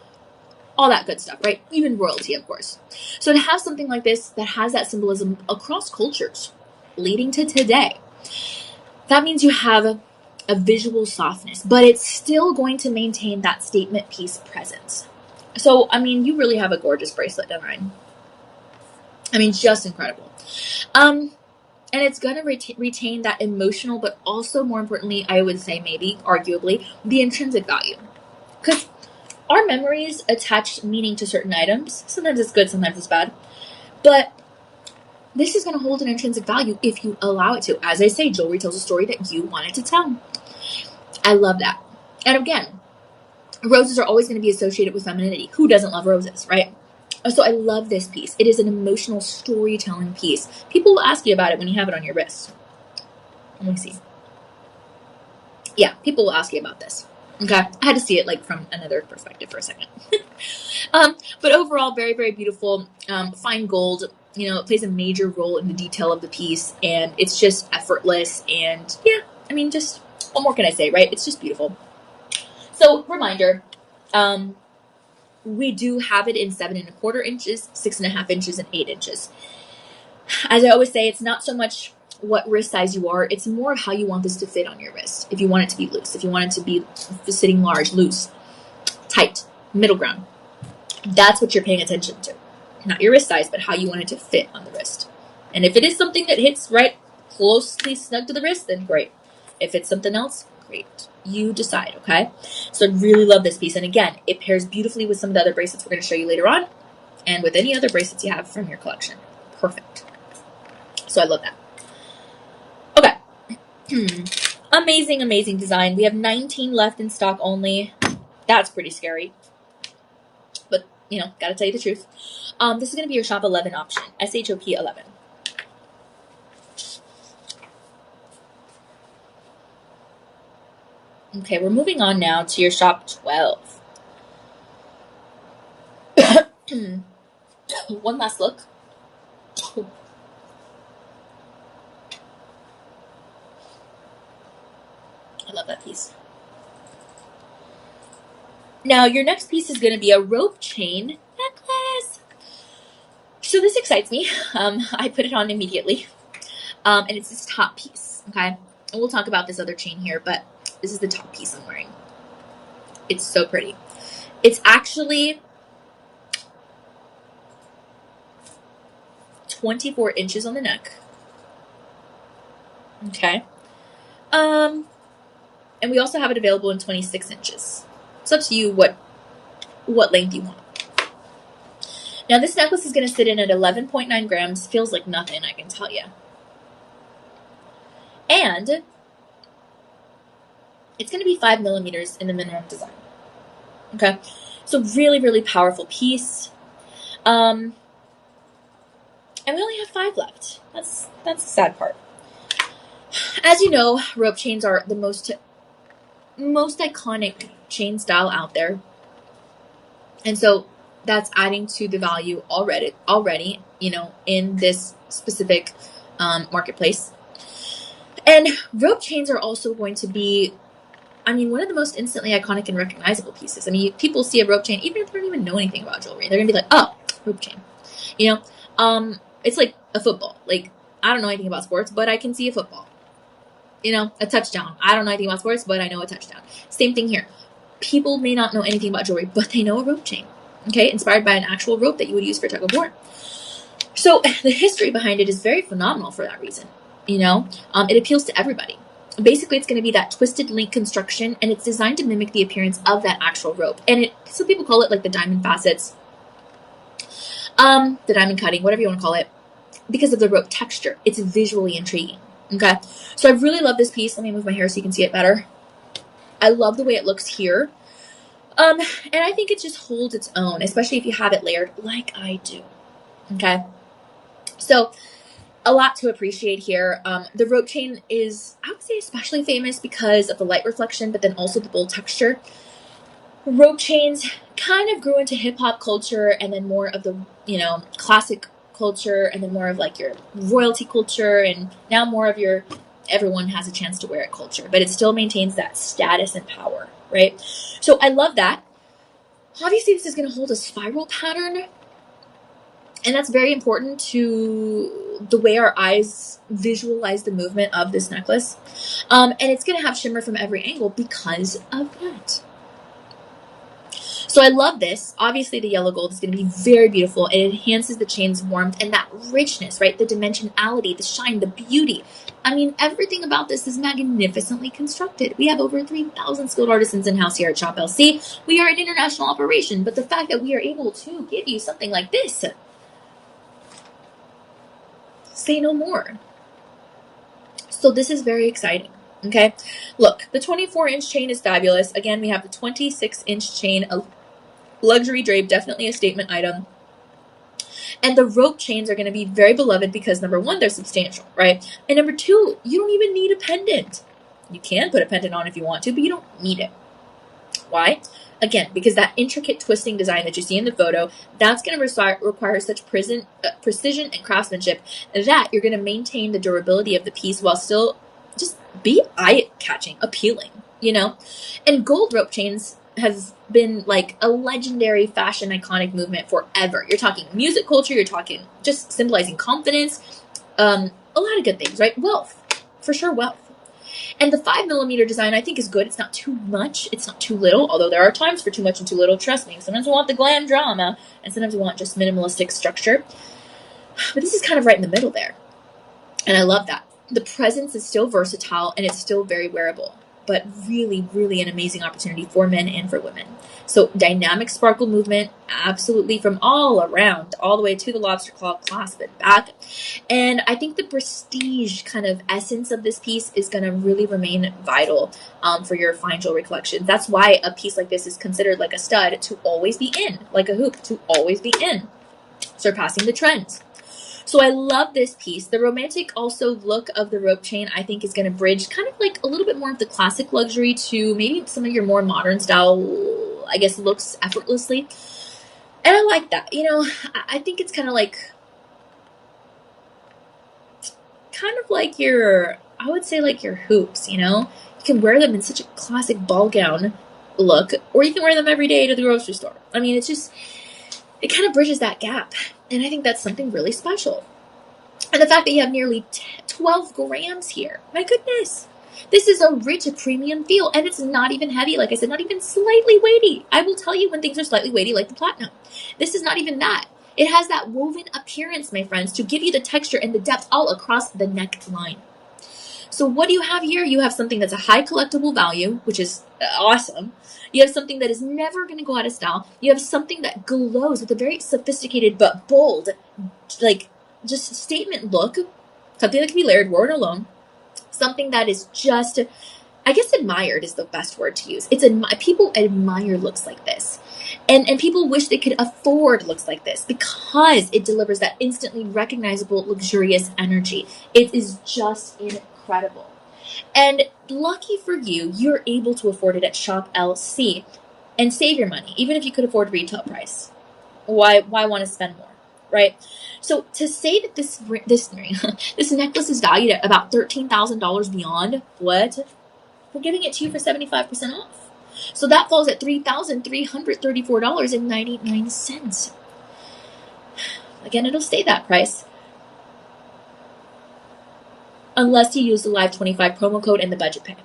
all that good stuff, right? Even royalty, of course. So to have something like this that has that symbolism across cultures leading to today, that means you have a visual softness, but it's still going to maintain that statement piece presence. So, I mean, you really have a gorgeous bracelet design. I mean, just incredible. And it's going to retain that emotional, but also more importantly, I would say maybe, arguably, the intrinsic value. Because our memories attach meaning to certain items. Sometimes it's good, sometimes it's bad. But this is going to hold an intrinsic value if you allow it to. As I say, jewelry tells a story that you want it to tell. I love that. And again, roses are always going to be associated with femininity. Who doesn't love roses, right? So I love this piece. It is an emotional storytelling piece. People will ask you about it when you have it on your wrist. Let me see. Yeah, people will ask you about this. Okay, I had to see it like from another perspective for a second. But overall, very, very beautiful. Fine gold, you know, it plays a major role in the detail of the piece, and it's just effortless. And yeah, I mean, just what more can I say, right? It's just beautiful. So, reminder, we do have it in 7¼ inches, 6½ inches, and 8 inches. As I always say, it's not so much what wrist size you are, it's more of how you want this to fit on your wrist. If you want it to be loose, if you want it to be sitting large, loose, tight, middle ground. That's what you're paying attention to. Not your wrist size, but how you want it to fit on the wrist. And if it is something that hits right closely snug to the wrist, then great. If it's something else, great. You decide, okay? So I really love this piece. And again, it pairs beautifully with some of the other bracelets we're going to show you later on, and with any other bracelets you have from your collection. Perfect. So I love that. Okay. Amazing, amazing design. We have 19 left in stock only. That's pretty scary. But, you know, gotta tell you the truth. This is going to be your Shop 11 option. SHOP 11. Okay, we're moving on now to your Shop 12. One last look. I love that piece. Now, your next piece is going to be a rope chain necklace. So this excites me. I put it on immediately. And it's this top piece, okay? And we'll talk about this other chain here, but this is the top piece I'm wearing. It's so pretty. It's actually 24 inches on the neck. Okay. And we also have it available in 26 inches. It's up to you what length you want. Now, this necklace is going to sit in at 11.9 grams. Feels like nothing, I can tell you. And it's going to be 5 millimeters in the minimum design. Okay. So really, really powerful piece. And we only have 5 left. That's the sad part. As you know, rope chains are the most iconic chain style out there. And so that's adding to the value already, you know, in this specific marketplace. And rope chains are also going to be, I mean, one of the most instantly iconic and recognizable pieces. I mean, people see a rope chain, even if they don't even know anything about jewelry, they're going to be like, oh, rope chain. You know, it's like a football. Like, I don't know anything about sports, but I can see a football. You know, a touchdown. I don't know anything about sports, but I know a touchdown. Same thing here. People may not know anything about jewelry, but they know a rope chain. Okay, inspired by an actual rope that you would use for tug of war. So the history behind it is very phenomenal for that reason. You know, it appeals to everybody. Basically, it's going to be that twisted link construction, and it's designed to mimic the appearance of that actual rope. And some people call it like the diamond facets, the diamond cutting, whatever you want to call it, because of the rope texture. It's visually intriguing. Okay, so I really love this piece. Let me move my hair so you can see it better. I love the way it looks here. And I think it just holds its own, especially if you have it layered like I do. Okay, so a lot to appreciate here. The rope chain is, I would say, especially famous because of the light reflection, but then also the bold texture. Rope chains kind of grew into hip-hop culture, and then more of the, you know, classic culture, and then more of like your royalty culture, and now more of your everyone has a chance to wear it culture, but it still maintains that status and power, right? So I love that. Obviously, this is going to hold a spiral pattern, and that's very important to the way our eyes visualize the movement of this necklace. And it's going to have shimmer from every angle because of that. So I love this. Obviously, the yellow gold is going to be very beautiful. It enhances the chain's warmth and that richness, right? The dimensionality, the shine, the beauty. I mean, everything about this is magnificently constructed. We have over 3,000 skilled artisans in-house here at Shop LC. We are an international operation, but the fact that we are able to give you something like this, say no more. So this is very exciting. Okay, look, the 24-inch chain is fabulous. Again, we have the 26-inch chain, a luxury drape, definitely a statement item. And the rope chains are going to be very beloved because, number one, they're substantial, right? And number two, you don't even need a pendant. You can put a pendant on if you want to, but you don't need it. Why? Again, because that intricate twisting design that you see in the photo, that's going to require such precision and craftsmanship that you're going to maintain the durability of the piece while still just be eye-catching, appealing, you know? And gold rope chains have been like a legendary fashion iconic movement forever. You're talking music culture, you're talking just symbolizing confidence, a lot of good things, right? Wealth, for sure, wealth. And the 5mm design, I think, is good. It's not too much. It's not too little, although there are times for too much and too little. Trust me. Sometimes we want the glam drama, and sometimes we want just minimalistic structure. But this is kind of right in the middle there. And I love that. The presence is still versatile, and it's still very wearable. But really, really an amazing opportunity for men and for women. So dynamic sparkle movement, absolutely, from all around, all the way to the lobster claw clasp and back. And I think the prestige kind of essence of this piece is going to really remain vital for your fine jewelry collection. That's why a piece like this is considered like a stud to always be in, like a hoop to always be in, surpassing the trends. So I love this piece. The romantic also look of the rope chain, I think, is going to bridge kind of like a little bit more of the classic luxury to maybe some of your more modern style, I guess, looks effortlessly. And I like that. You know, I think it's kind of like your, I would say like your hoops, you know? You can wear them in such a classic ball gown look, or you can wear them every day to the grocery store. I mean, it's just, it kind of bridges that gap. And I think that's something really special. And the fact that you have nearly 12 grams here. My goodness. This is a rich, premium feel. And it's not even heavy. Like I said, not even slightly weighty. I will tell you when things are slightly weighty, like the platinum. This is not even that. It has that woven appearance, my friends, to give you the texture and the depth all across the neckline. So what do you have here? You have something that's a high collectible value, which is awesome. You have something that is never going to go out of style. You have something that glows with a very sophisticated but bold, like, just statement look. Something that can be layered, worn alone. Something that is just, I guess admired is the best word to use. People admire looks like this. And people wish they could afford looks like this because it delivers that instantly recognizable, luxurious energy. It is just incredible. And lucky for you, you're able to afford it at Shop LC and save your money, even if you could afford retail price. Why want to spend more, right? So to say that this necklace is valued at about $13,000 beyond, what? We're giving it to you for 75% off. So that falls at $3,334.99. Again, it'll stay that price. Unless you use the Live 25 promo code and the budget pay.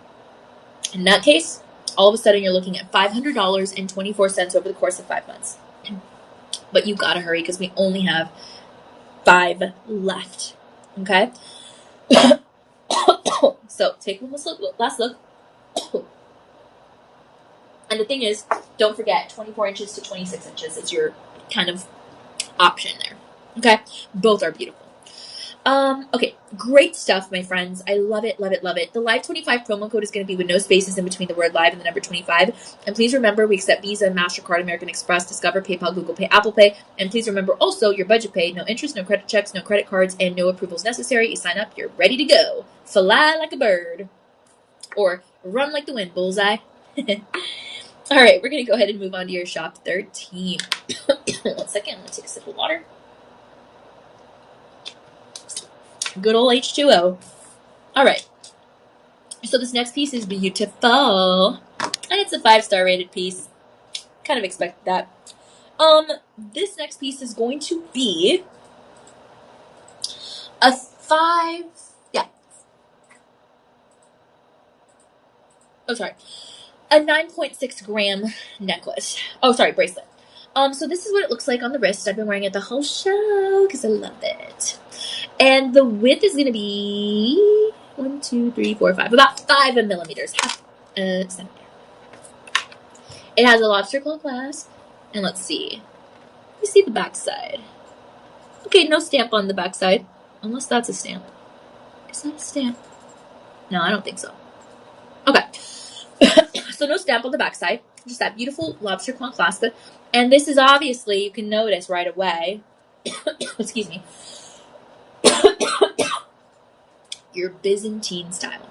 In that case, all of a sudden you're looking at $500.24 over the course of 5 months. But you gotta hurry because we only have 5 left. Okay? So take one last look. And the thing is, don't forget, 24 inches to 26 inches is your kind of option there. Okay? Both are beautiful. Okay, great stuff, my friends. I love it, love it, love it. The Live 25 promo code is going to be with no spaces in between the word live and the number 25. And please remember, we accept Visa, MasterCard, American Express, Discover, PayPal, Google Pay, Apple Pay. And please remember also your budget pay, no interest, no credit checks, no credit cards, and no approvals necessary. You sign up, you're ready to go. Fly like a bird. Or run like the wind, bullseye. All right, we're going to go ahead and move on to your shop 13. 1 second, I'm going to take a sip of water. Good old H2O. All right. So this next piece is beautiful. And it's a 5-star rated piece. Kind of expected that. This next piece is going to be a 9.6 gram necklace. Bracelet. So this is what it looks like on the wrist. I've been wearing it the whole show because I love it. And the width is going to be 1, 2, 3, 4, 5, about 5 millimeters. Half a centimeter. It has a lobster claw clasp. And let's see. Let me see the back side. Okay, no stamp on the back side. Unless that's a stamp. Is that a stamp? No, I don't think so. Okay. So no stamp on the back side. Just that beautiful lobster claw clasp. And this is obviously, you can notice right away, excuse me, your Byzantine style.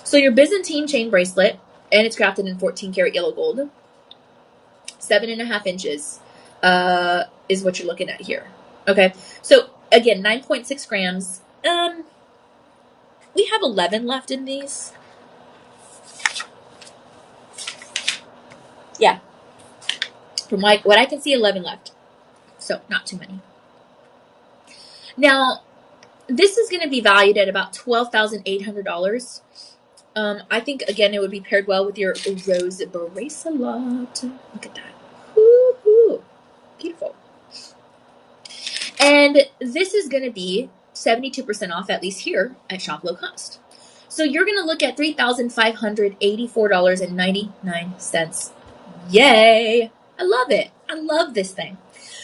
So your Byzantine chain bracelet, and it's crafted in 14 karat yellow gold. 7.5 inches is what you're looking at here. Okay, so again, 9.6 grams. We have 11 left in these. Yeah, from what I can see, 11 left. So not too many. Now, this is going to be valued at about $12,800. I think, again, it would be paired well with your rose bracelet. Look at that. Woo-hoo. Beautiful. And this is going to be 72% off, at least here at Shop Low Cost. So you're going to look at $3,584.99. Yay! I love it. I love this thing.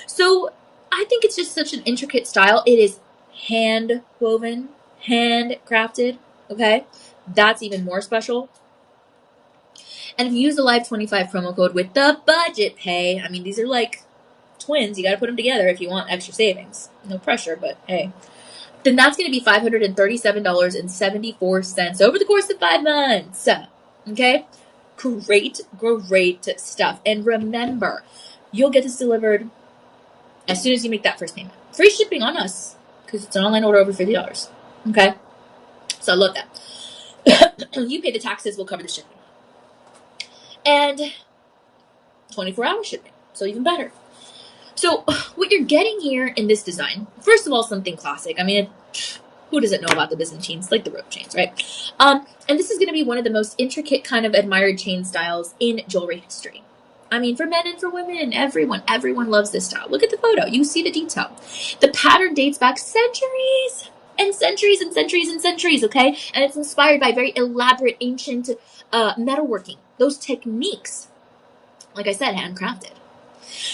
So I think it's just such an intricate style. It is hand woven, hand crafted. Okay, that's even more special. And if you use the Live 25 promo code with the budget pay, I mean, these are like twins. You got to put them together if you want extra savings. No pressure, but hey. Then that's going to be $537.74 over the course of 5 months. Okay? Great, great stuff. And remember, you'll get this delivered as soon as you make that first payment. Free shipping on us, because it's an online order over $50. Okay? So I love that. You pay the taxes, we'll cover the shipping. And 24-hour shipping, so even better. So what you're getting here in this design, first of all, something classic. I mean, who doesn't know about the Byzantines? Like the rope chains, right? And this is going to be one of the most intricate kind of admired chain styles in jewelry history. I mean, for men and for women, everyone loves this style. Look at the photo. You see the detail. The pattern dates back centuries and centuries and centuries and centuries, okay? And it's inspired by very elaborate ancient metalworking. Those techniques, like I said, handcrafted.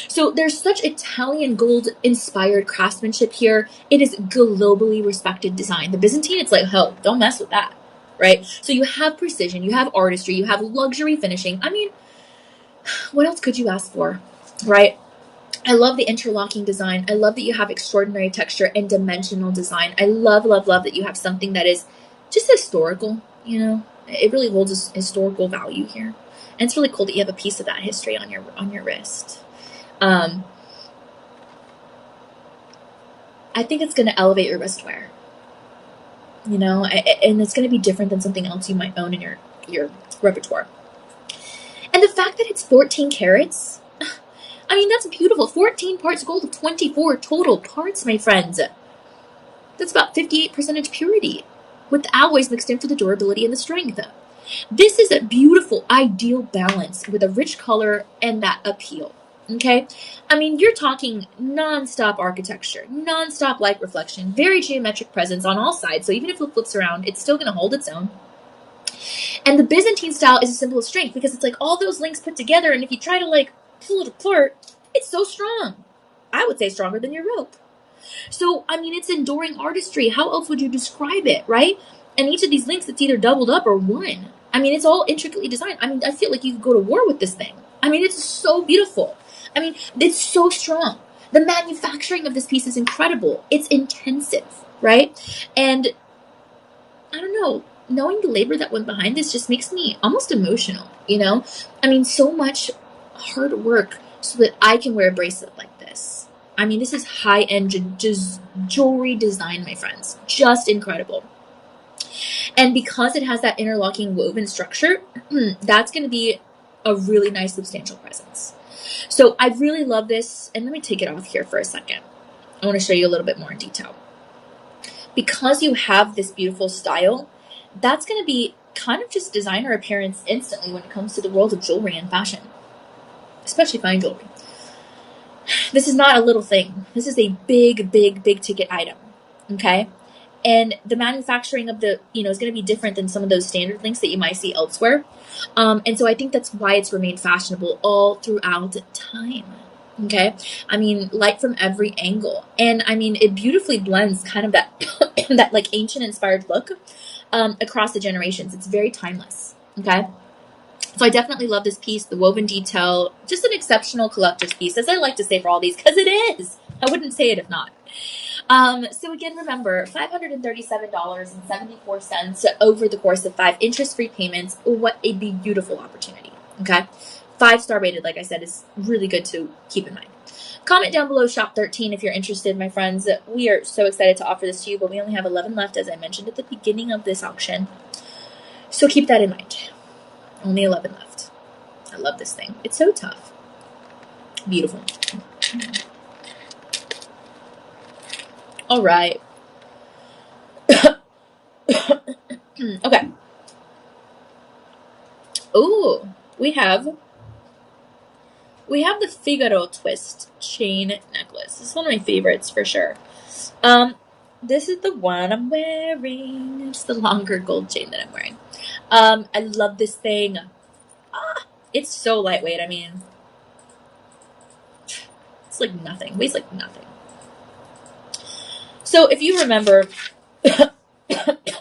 So there's such Italian gold-inspired craftsmanship here. It is globally respected design. The Byzantine, it's like, oh, don't mess with that, right? So you have precision, you have artistry, you have luxury finishing. I mean, what else could you ask for, right? I love the interlocking design. I love that you have extraordinary texture and dimensional design. I love, love, love that you have something that is just historical, you know? It really holds a historical value here. And it's really cool that you have a piece of that history on your wrist. I think it's going to elevate your wristwear, you know, and it's going to be different than something else you might own in your repertoire. And the fact that it's 14 carats, I mean, that's beautiful. 14 parts gold, 24 total parts, my friends. That's about 58% purity with alloys mixed in for the durability and the strength. This is a beautiful, ideal balance with a rich color and that appeal. Okay, I mean, you're talking non-stop architecture, non-stop light reflection, very geometric presence on all sides. So even if it flips around, it's still going to hold its own. And the Byzantine style is a symbol of strength because it's like all those links put together. And if you try to like pull it apart, it's so strong. I would say stronger than your rope. So, I mean, it's enduring artistry. How else would you describe it, right? And each of these links, it's either doubled up or one. I mean, it's all intricately designed. I mean, I feel like you could go to war with this thing. I mean, it's so beautiful. I mean, it's so strong. The manufacturing of this piece is incredible. It's intensive, right? And I don't know, knowing the labor that went behind this just makes me almost emotional, you know? I mean, so much hard work so that I can wear a bracelet like this. I mean, this is high-end jewelry design, my friends. Just incredible. And because it has that interlocking woven structure, that's going to be a really nice, substantial presence. So I really love this. And let me take it off here for a second. I want to show you a little bit more in detail. Because you have this beautiful style, that's going to be kind of just designer appearance instantly when it comes to the world of jewelry and fashion, especially fine jewelry. This is not a little thing. This is a big, big, big ticket item, okay? And the manufacturing of the, you know, is going to be different than some of those standard links that you might see elsewhere. And so I think that's why it's remained fashionable all throughout time, okay? I mean, light from every angle. And I mean, it beautifully blends kind of that, that like ancient inspired look across the generations. It's very timeless, okay? So I definitely love this piece, the woven detail, just an exceptional collector's piece, as I like to say for all these, because it is. I wouldn't say it if not. So again, remember, $537.74 over the course of 5 interest-free payments. What a beautiful opportunity. Okay, 5-star rated, like I said, is really good to keep in mind. Comment down below shop 13 if you're interested, my friends. We are so excited to offer this to you, but we only have 11 left, as I mentioned at the beginning of this auction. So keep that in mind. Only 11 left. I love this thing. It's so tough. Beautiful. All right. Okay. Ooh, we have the Figaro twist chain necklace. This is one of my favorites for sure. This is the one I'm wearing. It's the longer gold chain that I'm wearing. I love this thing. It's so lightweight. I mean, it's like nothing. Weighs like nothing. So if you remember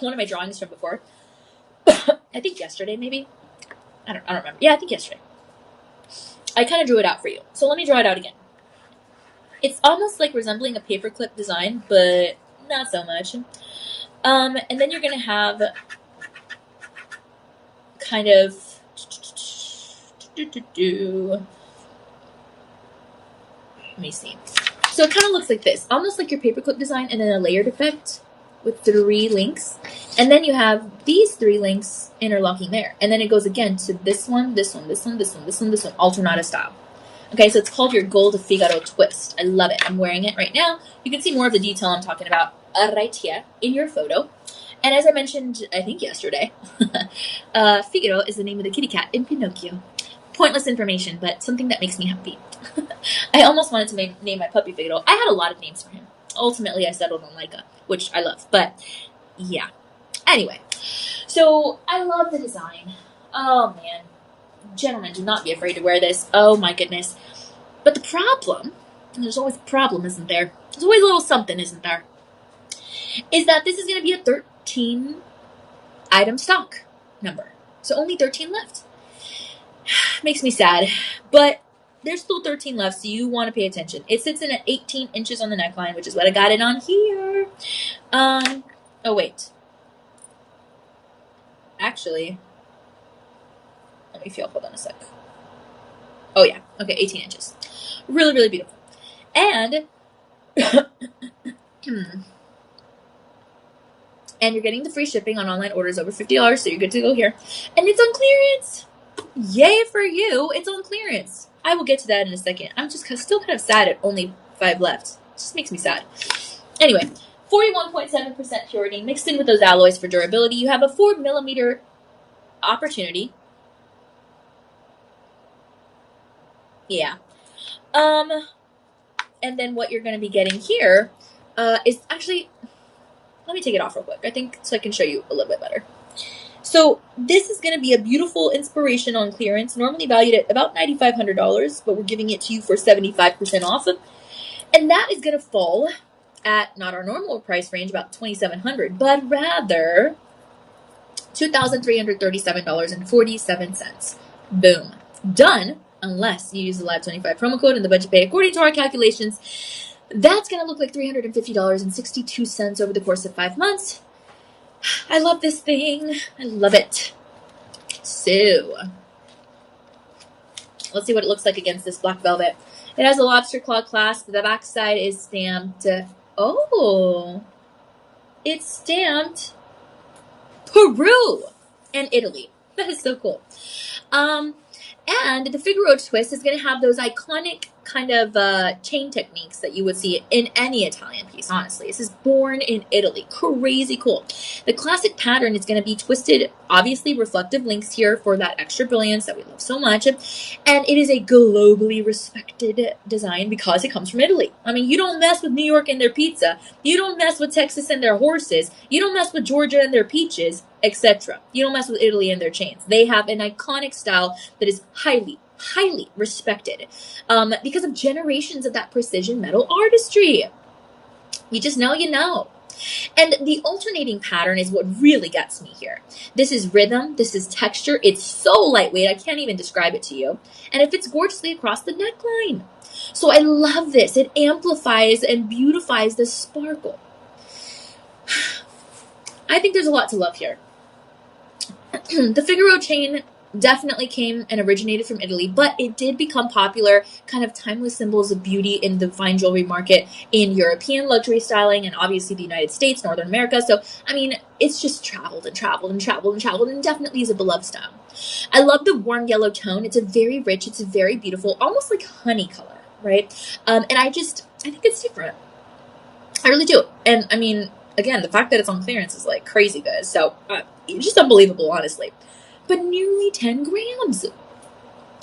one of my drawings from before, I think yesterday maybe. I don't remember. Yeah, I think yesterday. I kind of drew it out for you. So let me draw it out again. It's almost like resembling a paperclip design, but not so much. And then you're going to have kind of let me see. So it kind of looks like this, almost like your paperclip design, and then a layered effect with 3 links. And then you have these 3 links interlocking there. And then it goes again to this one, this one, this one, this one, this one, this one, alternata style. Okay, so it's called your Gold Figaro twist. I love it. I'm wearing it right now. You can see more of the detail I'm talking about right here in your photo. And as I mentioned, I think yesterday, Figaro is the name of the kitty cat in Pinocchio. Pointless information, but something that makes me happy. I almost wanted to name my puppy Figaro. I had a lot of names for him. Ultimately, I settled on Laika, which I love. But, yeah. Anyway, so I love the design. Oh, man. Gentlemen, do not be afraid to wear this. Oh, my goodness. But the problem, and there's always a problem, isn't there? There's always a little something, isn't there? Is that this is going to be a 13 item stock number. So only 13 left. Makes me sad, but there's still 13 left, so you want to pay attention. It sits in at 18 inches on the neckline, which is what I got it on here. Oh, wait. Actually, let me feel. Hold on a sec. Oh, yeah. Okay, 18 inches. Really, really beautiful. And, and you're getting the free shipping on online orders over $50, so you're good to go here. And it's on clearance. Yay for you. It's on clearance. I will get to that in a second. I'm just still kind of sad at only 5 left. It just makes me sad. Anyway, 41.7% purity mixed in with those alloys for durability. You have a 4mm opportunity. Yeah. And then what you're going to be getting here is actually, let me take it off real quick, I think, so I can show you a little bit better. So this is going to be a beautiful inspiration on clearance, normally valued at about $9,500, but we're giving it to you for 75% off. And that is going to fall at not our normal price range, about $2,700, but rather $2,337.47. Boom. Done, unless you use the Live25 promo code and the budget pay according to our calculations. That's going to look like $350.62 over the course of 5 months. I love this thing. I love it. So, let's see what it looks like against this black velvet. It has a lobster claw clasp. The back side is stamped. Oh, it's stamped Peru and Italy. That is so cool. And the Figaro twist is going to have those iconic kind of chain techniques that you would see in any Italian piece, honestly. This is born in Italy. Crazy cool. The classic pattern is going to be twisted, obviously reflective links here for that extra brilliance that we love so much. And it is a globally respected design because it comes from Italy. I mean, you don't mess with New York and their pizza. You don't mess with Texas and their horses. You don't mess with Georgia and their peaches, etc. You don't mess with Italy and their chains. They have an iconic style that is highly respected because of generations of that precision metal artistry. You just know, you know. And the alternating pattern is what really gets me here. This is rhythm. This is texture. It's so lightweight. I can't even describe it to you. And it fits gorgeously across the neckline. So I love this. It amplifies and beautifies the sparkle. I think there's a lot to love here. The Figaro chain definitely came and originated from Italy, but it did become popular, kind of timeless symbols of beauty in the fine jewelry market in European luxury styling and obviously the United States, Northern America. So, I mean, it's just traveled and traveled and traveled and traveled and definitely is a beloved style. I love the warm yellow tone. It's a very rich, it's a very beautiful, almost like honey color, right? And I think it's different. I really do. And I mean, again, the fact that it's on clearance is like crazy good. So, it's just unbelievable, honestly. But nearly 10 grams.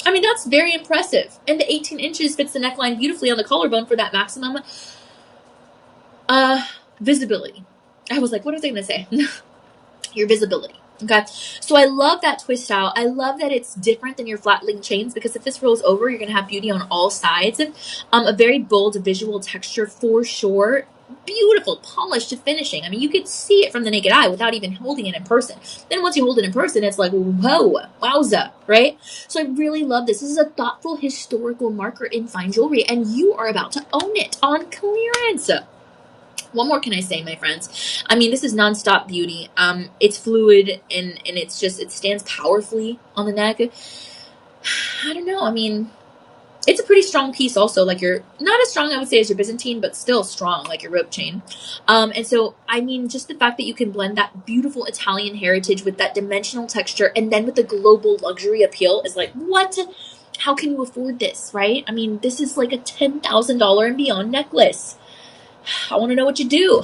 I mean, that's very impressive. And the 18 inches fits the neckline beautifully on the collarbone for that maximum visibility. I was like, what was I going to say? Your visibility. Okay. So I love that twist style. I love that it's different than your flat link chains because if this rolls over, you're going to have beauty on all sides. A very bold visual texture for sure. Beautiful, polished to finishing. I mean, you could see it from the naked eye without even holding it in person. Then once you hold it in person, it's like, whoa, wowza, right? So I really love this. This is a thoughtful historical marker in fine jewelry, and you are about to own it on clearance. What more can I say, my friends? I mean, this is nonstop beauty. It's fluid, and it's just, it stands powerfully on the neck. I don't know. I mean, it's a pretty strong piece also, like you're not as strong, I would say, as your Byzantine, but still strong, like your rope chain. And so, I mean, just the fact that you can blend that beautiful Italian heritage with that dimensional texture and then with the global luxury appeal is like, what? How can you afford this, right? I mean, this is like a $10,000 and beyond necklace. I want to know what you do.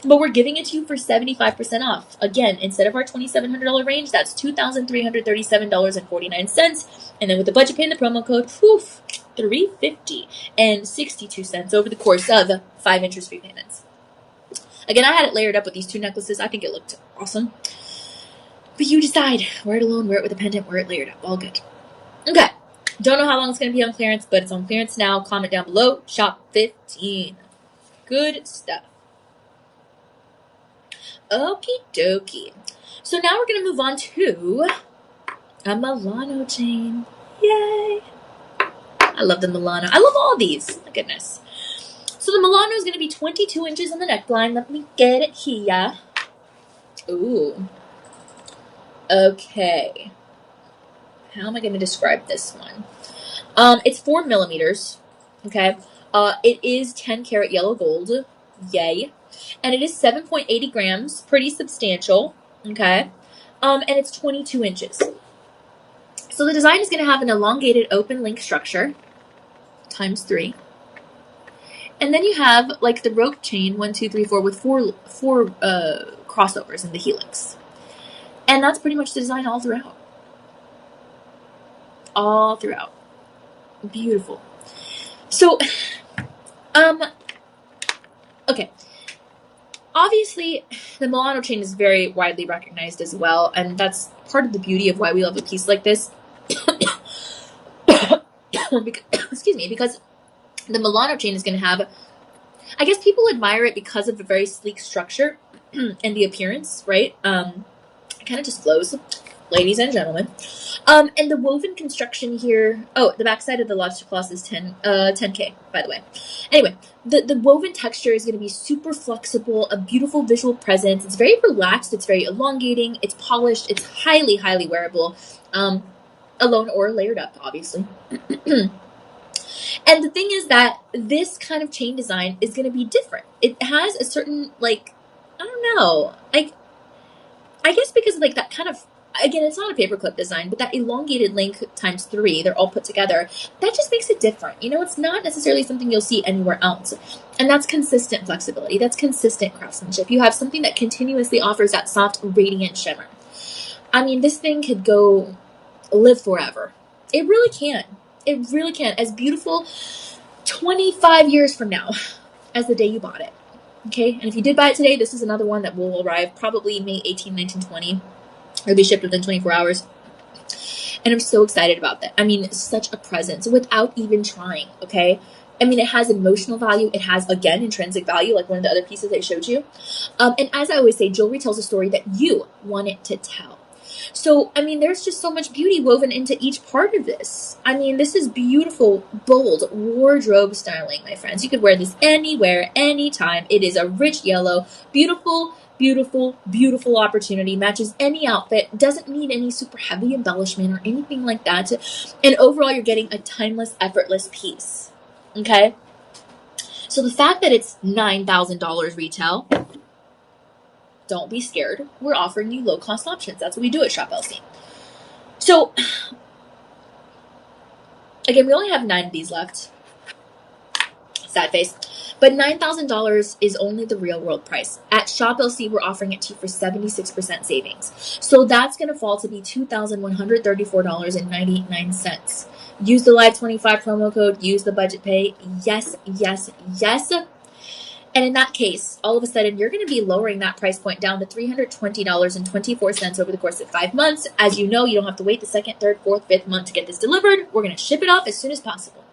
But we're giving it to you for 75% off. Again, instead of our $2,700 range, that's $2,337.49. And then with the budget pay and the promo code, poof, $350.62 over the course of 5 interest-free payments. Again, I had it layered up with these two necklaces. I think it looked awesome. But you decide. Wear it alone, wear it with a pendant, wear it layered up. All good. Okay. Don't know how long it's going to be on clearance, but it's on clearance now. Comment down below. Shop 15. Good stuff. Okie dokie. So now we're going to move on to a Milano chain. Yay. I love the Milano. I love all these. My goodness. So the Milano is going to be 22 inches in the neckline. Let me get it here. Ooh. Okay. How am I going to describe this one? It's 4 millimeters. Okay. It is 10 karat yellow gold. Yay. And it is 7.80 grams. Pretty substantial. Okay. And it's 22 inches. So the design is going to have an elongated open link structure. Times 3. And then you have like the rope chain, 1, 2, 3, 4, with four crossovers in the helix. And that's pretty much the design all throughout. All throughout. Beautiful. So, okay. Obviously, the Milano chain is very widely recognized as well, and that's part of the beauty of why we love a piece like this. Excuse me, because the Milano chain is going to have, I guess people admire it because of the very sleek structure and the appearance, right? It kind of just flows, ladies and gentlemen. And the woven construction here, oh, the backside of the lobster claws is 10K, by the way. Anyway, the woven texture is going to be super flexible, a beautiful visual presence. It's very relaxed, it's very elongating, it's polished, it's highly, highly wearable, alone or layered up, obviously. And the thing is that this kind of chain design is going to be different. It has a certain, like, I don't know, like, I guess because, like, that kind of, again, it's not a paperclip design, but that elongated link times 3, they're all put together, that just makes it different. You know, it's not necessarily something you'll see anywhere else. And that's consistent flexibility. That's consistent craftsmanship. You have something that continuously offers that soft, radiant shimmer. I mean, this thing could go live forever. It really can. It really can. As beautiful 25 years from now as the day you bought it. Okay? And if you did buy it today, this is another one that will arrive probably May 18, 1920. It'll be shipped within 24 hours. And I'm so excited about that. I mean, such a presence without even trying, okay? I mean, it has emotional value. It has, again, intrinsic value, like one of the other pieces I showed you. And as I always say, jewelry tells a story that you want it to tell. So, I mean, there's just so much beauty woven into each part of this. I mean, this is beautiful, bold wardrobe styling, my friends. You could wear this anywhere, anytime. It is a rich yellow, beautiful, beautiful, beautiful opportunity. Matches any outfit. Doesn't need any super heavy embellishment or anything like that. And overall, you're getting a timeless, effortless piece. Okay? So the fact that it's $9,000 retail, don't be scared. We're offering you low-cost options. That's what we do at Shop LC. So, again, we only have 9 of these left. Sad face. But $9,000 is only the real world price. At Shop LC, we're offering it to you for 76% savings. So that's going to fall to be $2,134.99. Use the Live 25 promo code. Use the budget pay. Yes, yes, yes. And in that case, all of a sudden, you're going to be lowering that price point down to $320.24 over the course of 5 months. As you know, you don't have to wait the 2nd, 3rd, 4th, 5th month to get this delivered. We're going to ship it off as soon as possible.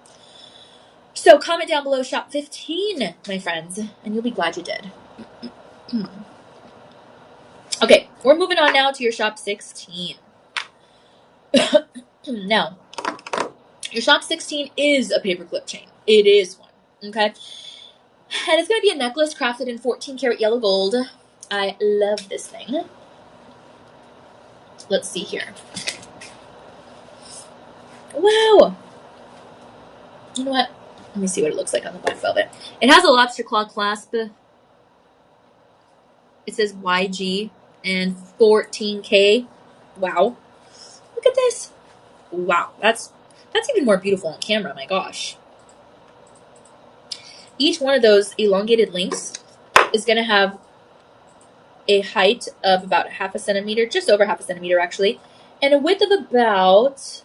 So comment down below Shop 15, my friends, and you'll be glad you did. Okay, we're moving on now to your Shop 16. Now, your Shop 16 is a paperclip chain. It is one, okay? And it's going to be a necklace crafted in 14 karat yellow gold. I love this thing. Let's see here. Wow. You know what? Let me see what it looks like on the black velvet. It has a lobster claw clasp. It says YG and 14K. Wow. Look at this. Wow. That's even more beautiful on camera. My gosh. Each one of those elongated links is going to have a height of about half a centimeter, just over half a centimeter actually, and a width of about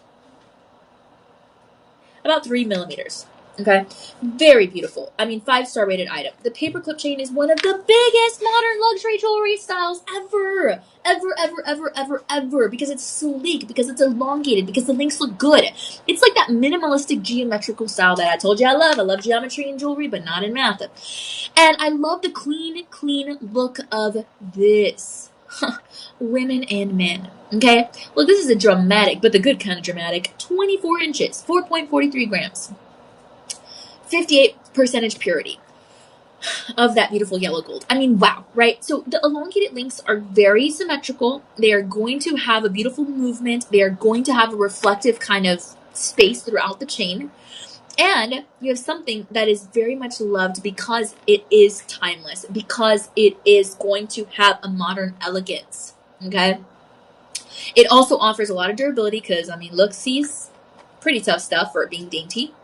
3 millimeters. Okay, very beautiful. I mean, 5-star rated item. The paperclip chain is one of the biggest modern luxury jewelry styles ever. Ever. Because it's sleek, because it's elongated, because the links look good. It's like that minimalistic geometrical style that I told you I love. I love geometry in jewelry, but not in math. And I love the clean look of this. Women and men. Okay? Look, this is a dramatic, but the good kind of dramatic. 24 inches, 4.43 grams. 58% purity of that beautiful yellow gold. I mean, wow, right? So the elongated links are very symmetrical. They are going to have a beautiful movement. They are going to have a reflective kind of space throughout the chain. And you have something that is very much loved because it is timeless, because it is going to have a modern elegance, okay? It also offers a lot of durability because, I mean, look-sees, pretty tough stuff for it being dainty.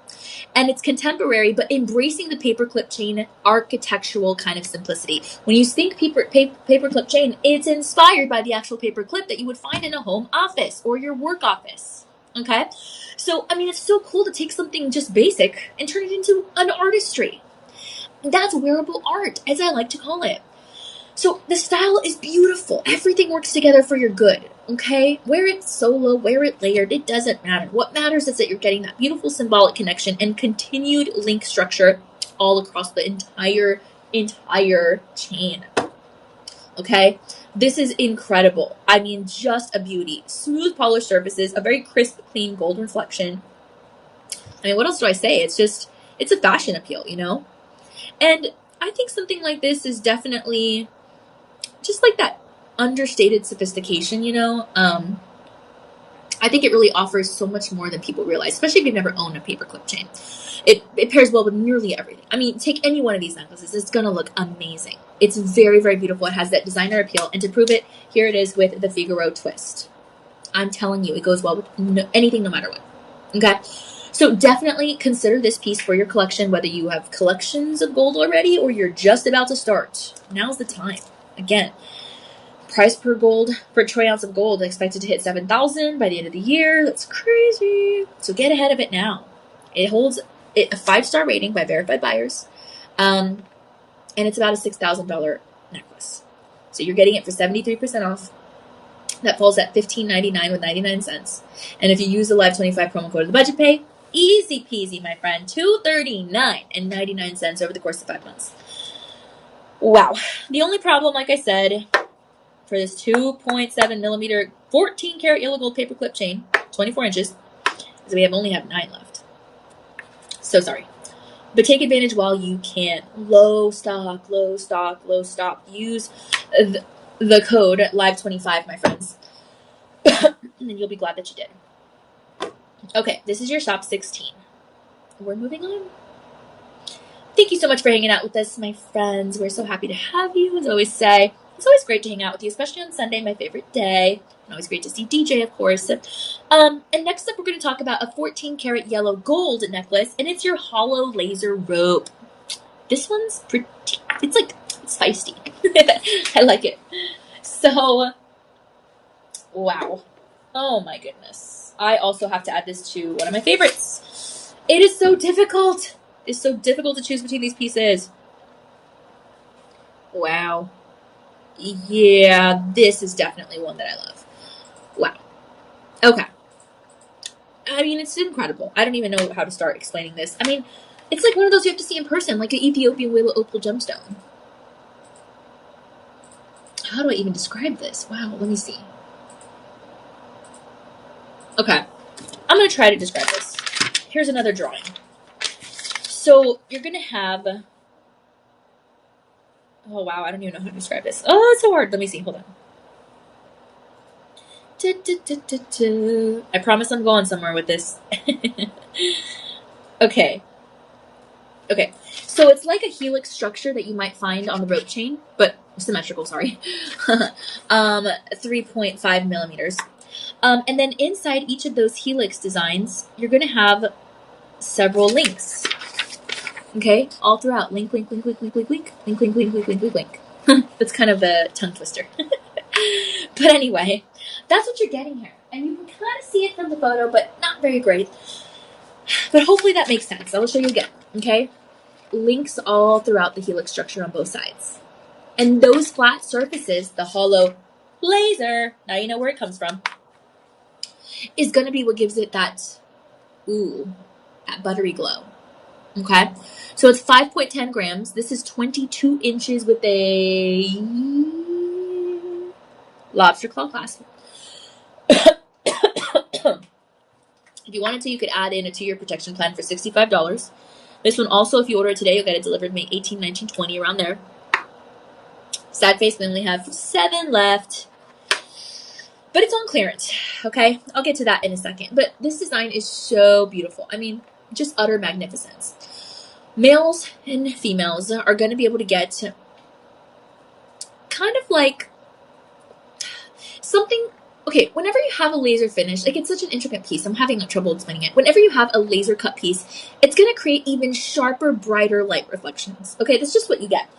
And it's contemporary, but embracing the paperclip chain architectural kind of simplicity. When you think paperclip chain, it's inspired by the actual paperclip that you would find in a home office or your work office. Okay? So, I mean, it's so cool to take something just basic and turn it into an artistry. That's wearable art, as I like to call it. So the style is beautiful. Everything works together for your good, okay? Wear it solo, wear it layered, it doesn't matter. What matters is that you're getting that beautiful symbolic connection and continued link structure all across the entire chain, okay? This is incredible. I mean, just a beauty. Smooth polished surfaces, a very crisp, clean gold reflection. I mean, what else do I say? It's a fashion appeal, you know? And I think something like this is definitely just like that understated sophistication, you know? I think it really offers so much more than people realize, especially if you've never owned a paperclip chain. It pairs well with nearly everything. I mean, take any one of these necklaces. It's going to look amazing. It's very, very beautiful. It has that designer appeal. And to prove it, here it is with the Figaro twist. I'm telling you, it goes well with anything, no matter what. Okay? So definitely consider this piece for your collection, whether you have collections of gold already or you're just about to start. Now's the time. Again, price per troy ounce of gold expected to hit $7,000 by the end of the year. That's crazy. So get ahead of it now. It holds a 5-star rating by verified buyers. And it's about a $6,000 necklace. So you're getting it for 73% off. That falls at $15.99 with 99 cents. And if you use the Live 25 promo code of the budget pay, Easy peasy, my friend. $239.99 over the course of 5 months. Wow. The only problem, like I said, for this 2.7 millimeter 14 karat yellow gold paperclip chain, 24 inches, is we only have 9 left. So sorry. But take advantage while you can. Low stock, low stock, low stock. Use the code LIVE25, my friends. And then you'll be glad that you did. Okay, this is your shop 16. We're moving on. Thank you so much for hanging out with us, my friends. We're so happy to have you. As I always say, it's always great to hang out with you, especially on Sunday, my favorite day. And always great to see DJ, of course. And next up, we're going to talk about a 14 karat yellow gold necklace, and it's your hollow laser rope. This one's pretty, it's feisty. I like it. So, wow. Oh my goodness. I also have to add this to one of my favorites. It is so difficult. It's so difficult to choose between these pieces. Wow. Yeah, this is definitely one that I love. Wow. Okay. I mean, it's incredible. I don't even know how to start explaining this. I mean, it's like one of those you have to see in person, like an Ethiopian willow opal gemstone. How do I even describe this? Wow, let me see. Okay. I'm going to try to describe this. Here's another drawing. So, you're going to have... Oh, wow, I don't even know how to describe this. Oh, it's so hard. Let me see. Hold on. I promise I'm going somewhere with this. Okay. Okay. So, it's like a helix structure that you might find on the rope chain, but symmetrical, sorry. 3.5 millimeters. And then inside each of those helix designs, you're going to have several links. Okay, all throughout. Link, link, link, link, link, link, link, link, link, link, link, link, link, link. That's kind of a tongue twister. But anyway, that's what you're getting here. And you can kind of see it from the photo, but not very great. But hopefully that makes sense. I will show you again, okay? Links all throughout the helix structure on both sides. And those flat surfaces, the hollow laser, now you know where it comes from, is going to be what gives it that, that buttery glow. Okay, so it's 5.10 grams. This is 22 inches with a lobster claw clasp. If you wanted to, you could add in a 2-year protection plan for $65. This one also, if you order it today, you'll get it delivered May 18, 19, 20, around there. Sad face, we only have 7 left. But it's on clearance, okay? I'll get to that in a second. But this design is so beautiful. I mean, just utter magnificence. Males and females are going to be able to get kind of like something. Okay, whenever you have a laser finish, like it's such an intricate piece. I'm having trouble explaining it. Whenever you have a laser cut piece, it's going to create even sharper, brighter light reflections. Okay, that's just what you get.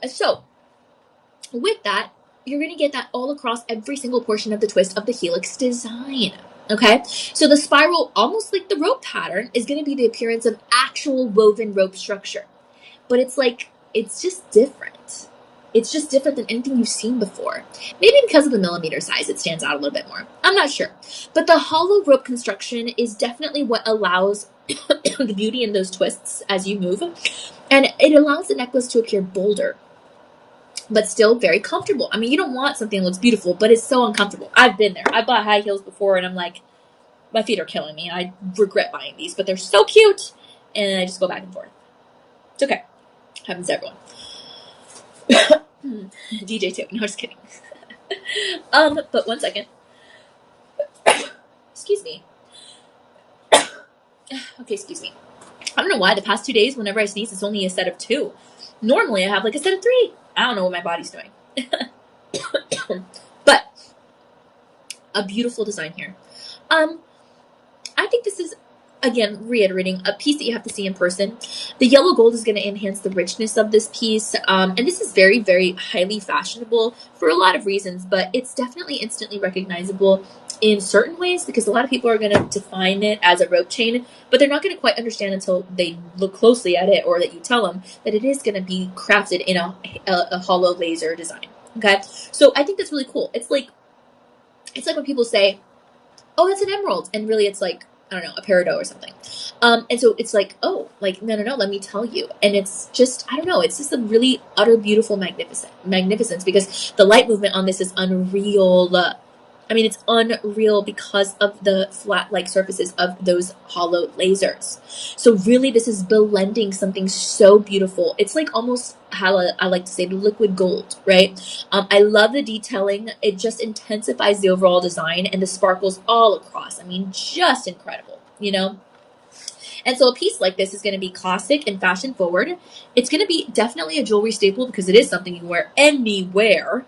So, with that, you're going to get that all across every single portion of the twist of the helix design. Okay, so the spiral, almost like the rope pattern, is going to be the appearance of actual woven rope structure. But it's like, it's just different. It's just different than anything you've seen before. Maybe because of the millimeter size, it stands out a little bit more. I'm not sure. But the hollow rope construction is definitely what allows the beauty in those twists as you move. And it allows the necklace to appear bolder, but still very comfortable. I mean, you don't want something that looks beautiful, but it's so uncomfortable. I've been there. I bought high heels before, and I'm like, my feet are killing me. I regret buying these, but they're so cute, and I just go back and forth. It's okay. Happens to everyone. DJ too. No, just kidding. But 1 second. Excuse me. Okay, excuse me. I don't know why the past 2 days, whenever I sneeze, it's only a set of 2. Normally, I have like a set of 3. I don't know what my body's doing. But a beautiful design here. I think this is, again, reiterating, a piece that you have to see in person. The yellow gold is going to enhance the richness of this piece. And this is very, very highly fashionable for a lot of reasons, but it's definitely instantly recognizable in certain ways because a lot of people are going to define it as a rope chain, but they're not going to quite understand until they look closely at it or that you tell them that it is going to be crafted in a hollow laser design. Okay, so I think that's really cool. It's like when people say, "Oh, it's an emerald," and really it's like I don't know, a peridot or something. And so it's like, oh, like, no, let me tell you. And it's just, I don't know, it's just a really utter beautiful magnificence because the light movement on this is unreal. I mean, it's unreal because of the flat-like surfaces of those hollow lasers. So really, this is blending something so beautiful. It's like almost how I like to say liquid gold, right? I love the detailing. It just intensifies the overall design and the sparkles all across. I mean, just incredible, you know? And so a piece like this is going to be classic and fashion forward. It's going to be definitely a jewelry staple because it is something you can wear anywhere.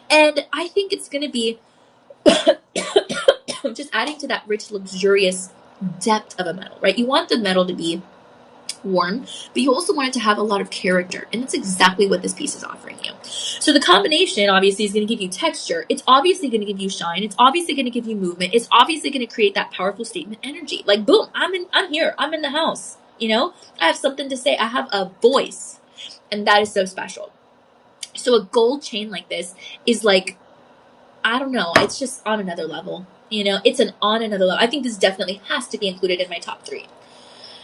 And I think it's going to be just adding to that rich, luxurious depth of a metal, right? You want the metal to be warm, but you also want it to have a lot of character, and that's exactly what this piece is offering you. So the combination obviously is going to give you texture. It's obviously going to give you shine. It's obviously going to give you movement. It's obviously going to create that powerful statement energy. Like, boom, I'm here. I'm in the house. You know, I have something to say. I have a voice, and that is so special. So a gold chain like this is like, I don't know, it's just on another level. You know, it's on another level. I think this definitely has to be included in my top 3.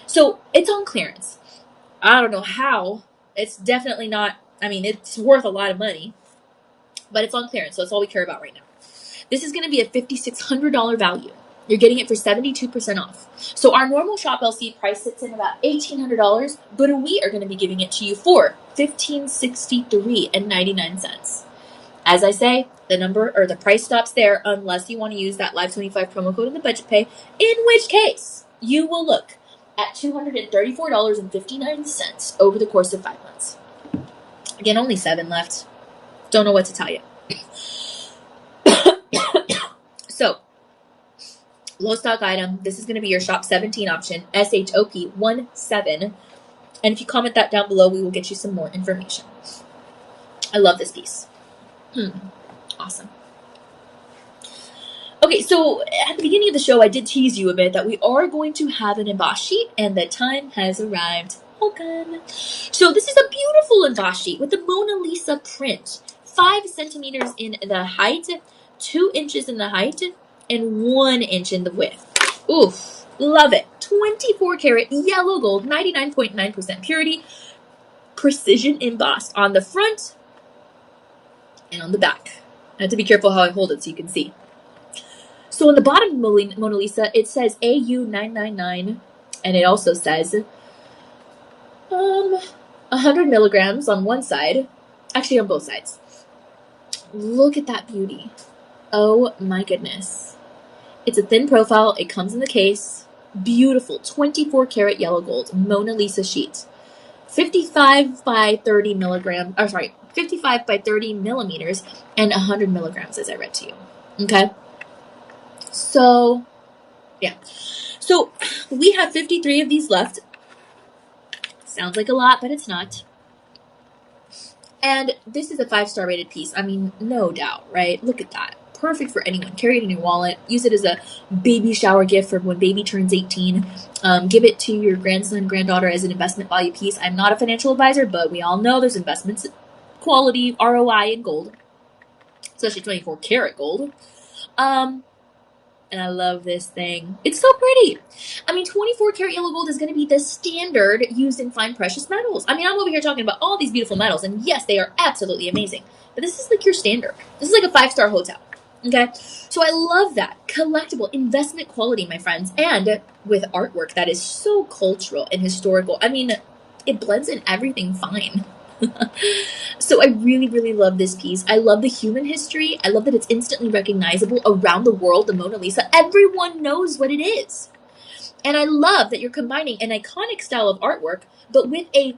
So it's on clearance. I don't know how. It's definitely not, I mean, it's worth a lot of money, but it's on clearance. So that's all we care about right now. This is going to be a $5,600 value. You're getting it for 72% off. So our normal Shop LC price sits in about $1,800, but we are going to be giving it to you for $1,563.99. As I say, the number or the price stops there unless you want to use that Live25 promo code in the budget pay, in which case you will look at $234.59 over the course of 5 months. Again, only 7 left. Don't know what to tell you. So, low stock item. This is going to be your Shop 17 option, SHOP17. And if you comment that down below, we will get you some more information. I love this piece. Awesome. Okay, so at the beginning of the show, I did tease you a bit that we are going to have an emboss sheet, and the time has arrived. Welcome. So this is a beautiful emboss sheet with the Mona Lisa print. 5 centimeters in the height, 2 inches in the height, and 1 inch in the width. Oof, love it. 24 karat yellow gold, 99.9% purity, precision embossed on the front and on the back. I have to be careful how I hold it so you can see. So on the bottom of Mona Lisa, it says AU999, and it also says 100 milligrams on one side, actually on both sides. Look at that beauty. Oh my goodness. It's a thin profile. It comes in the case. Beautiful 24 karat yellow gold Mona Lisa sheet. 55 by 30 milligrams, 55 by 30 millimeters and 100 milligrams as I read to you. Okay. So, yeah. So, we have 53 of these left. Sounds like a lot, but it's not. And this is a 5-star rated piece. I mean, no doubt, right? Look at that. Perfect for anyone. Carry it in your wallet. Use it as a baby shower gift for when baby turns 18. Give it to your grandson, granddaughter as an investment value piece. I'm not a financial advisor, but we all know there's investments, quality, ROI in gold. Especially 24 karat gold. And I love this thing. It's so pretty. I mean, 24 karat yellow gold is going to be the standard used in fine precious metals. I mean, I'm over here talking about all these beautiful metals, and yes, they are absolutely amazing. But this is like your standard. This is like a 5-star hotel. Okay? So I love that. Collectible investment quality, my friends. And with artwork that is so cultural and historical. I mean, it blends in everything fine. So I really, really love this piece. I love the human history. I love that it's instantly recognizable around the world. The Mona Lisa, everyone knows what it is. And I love that you're combining an iconic style of artwork, but with a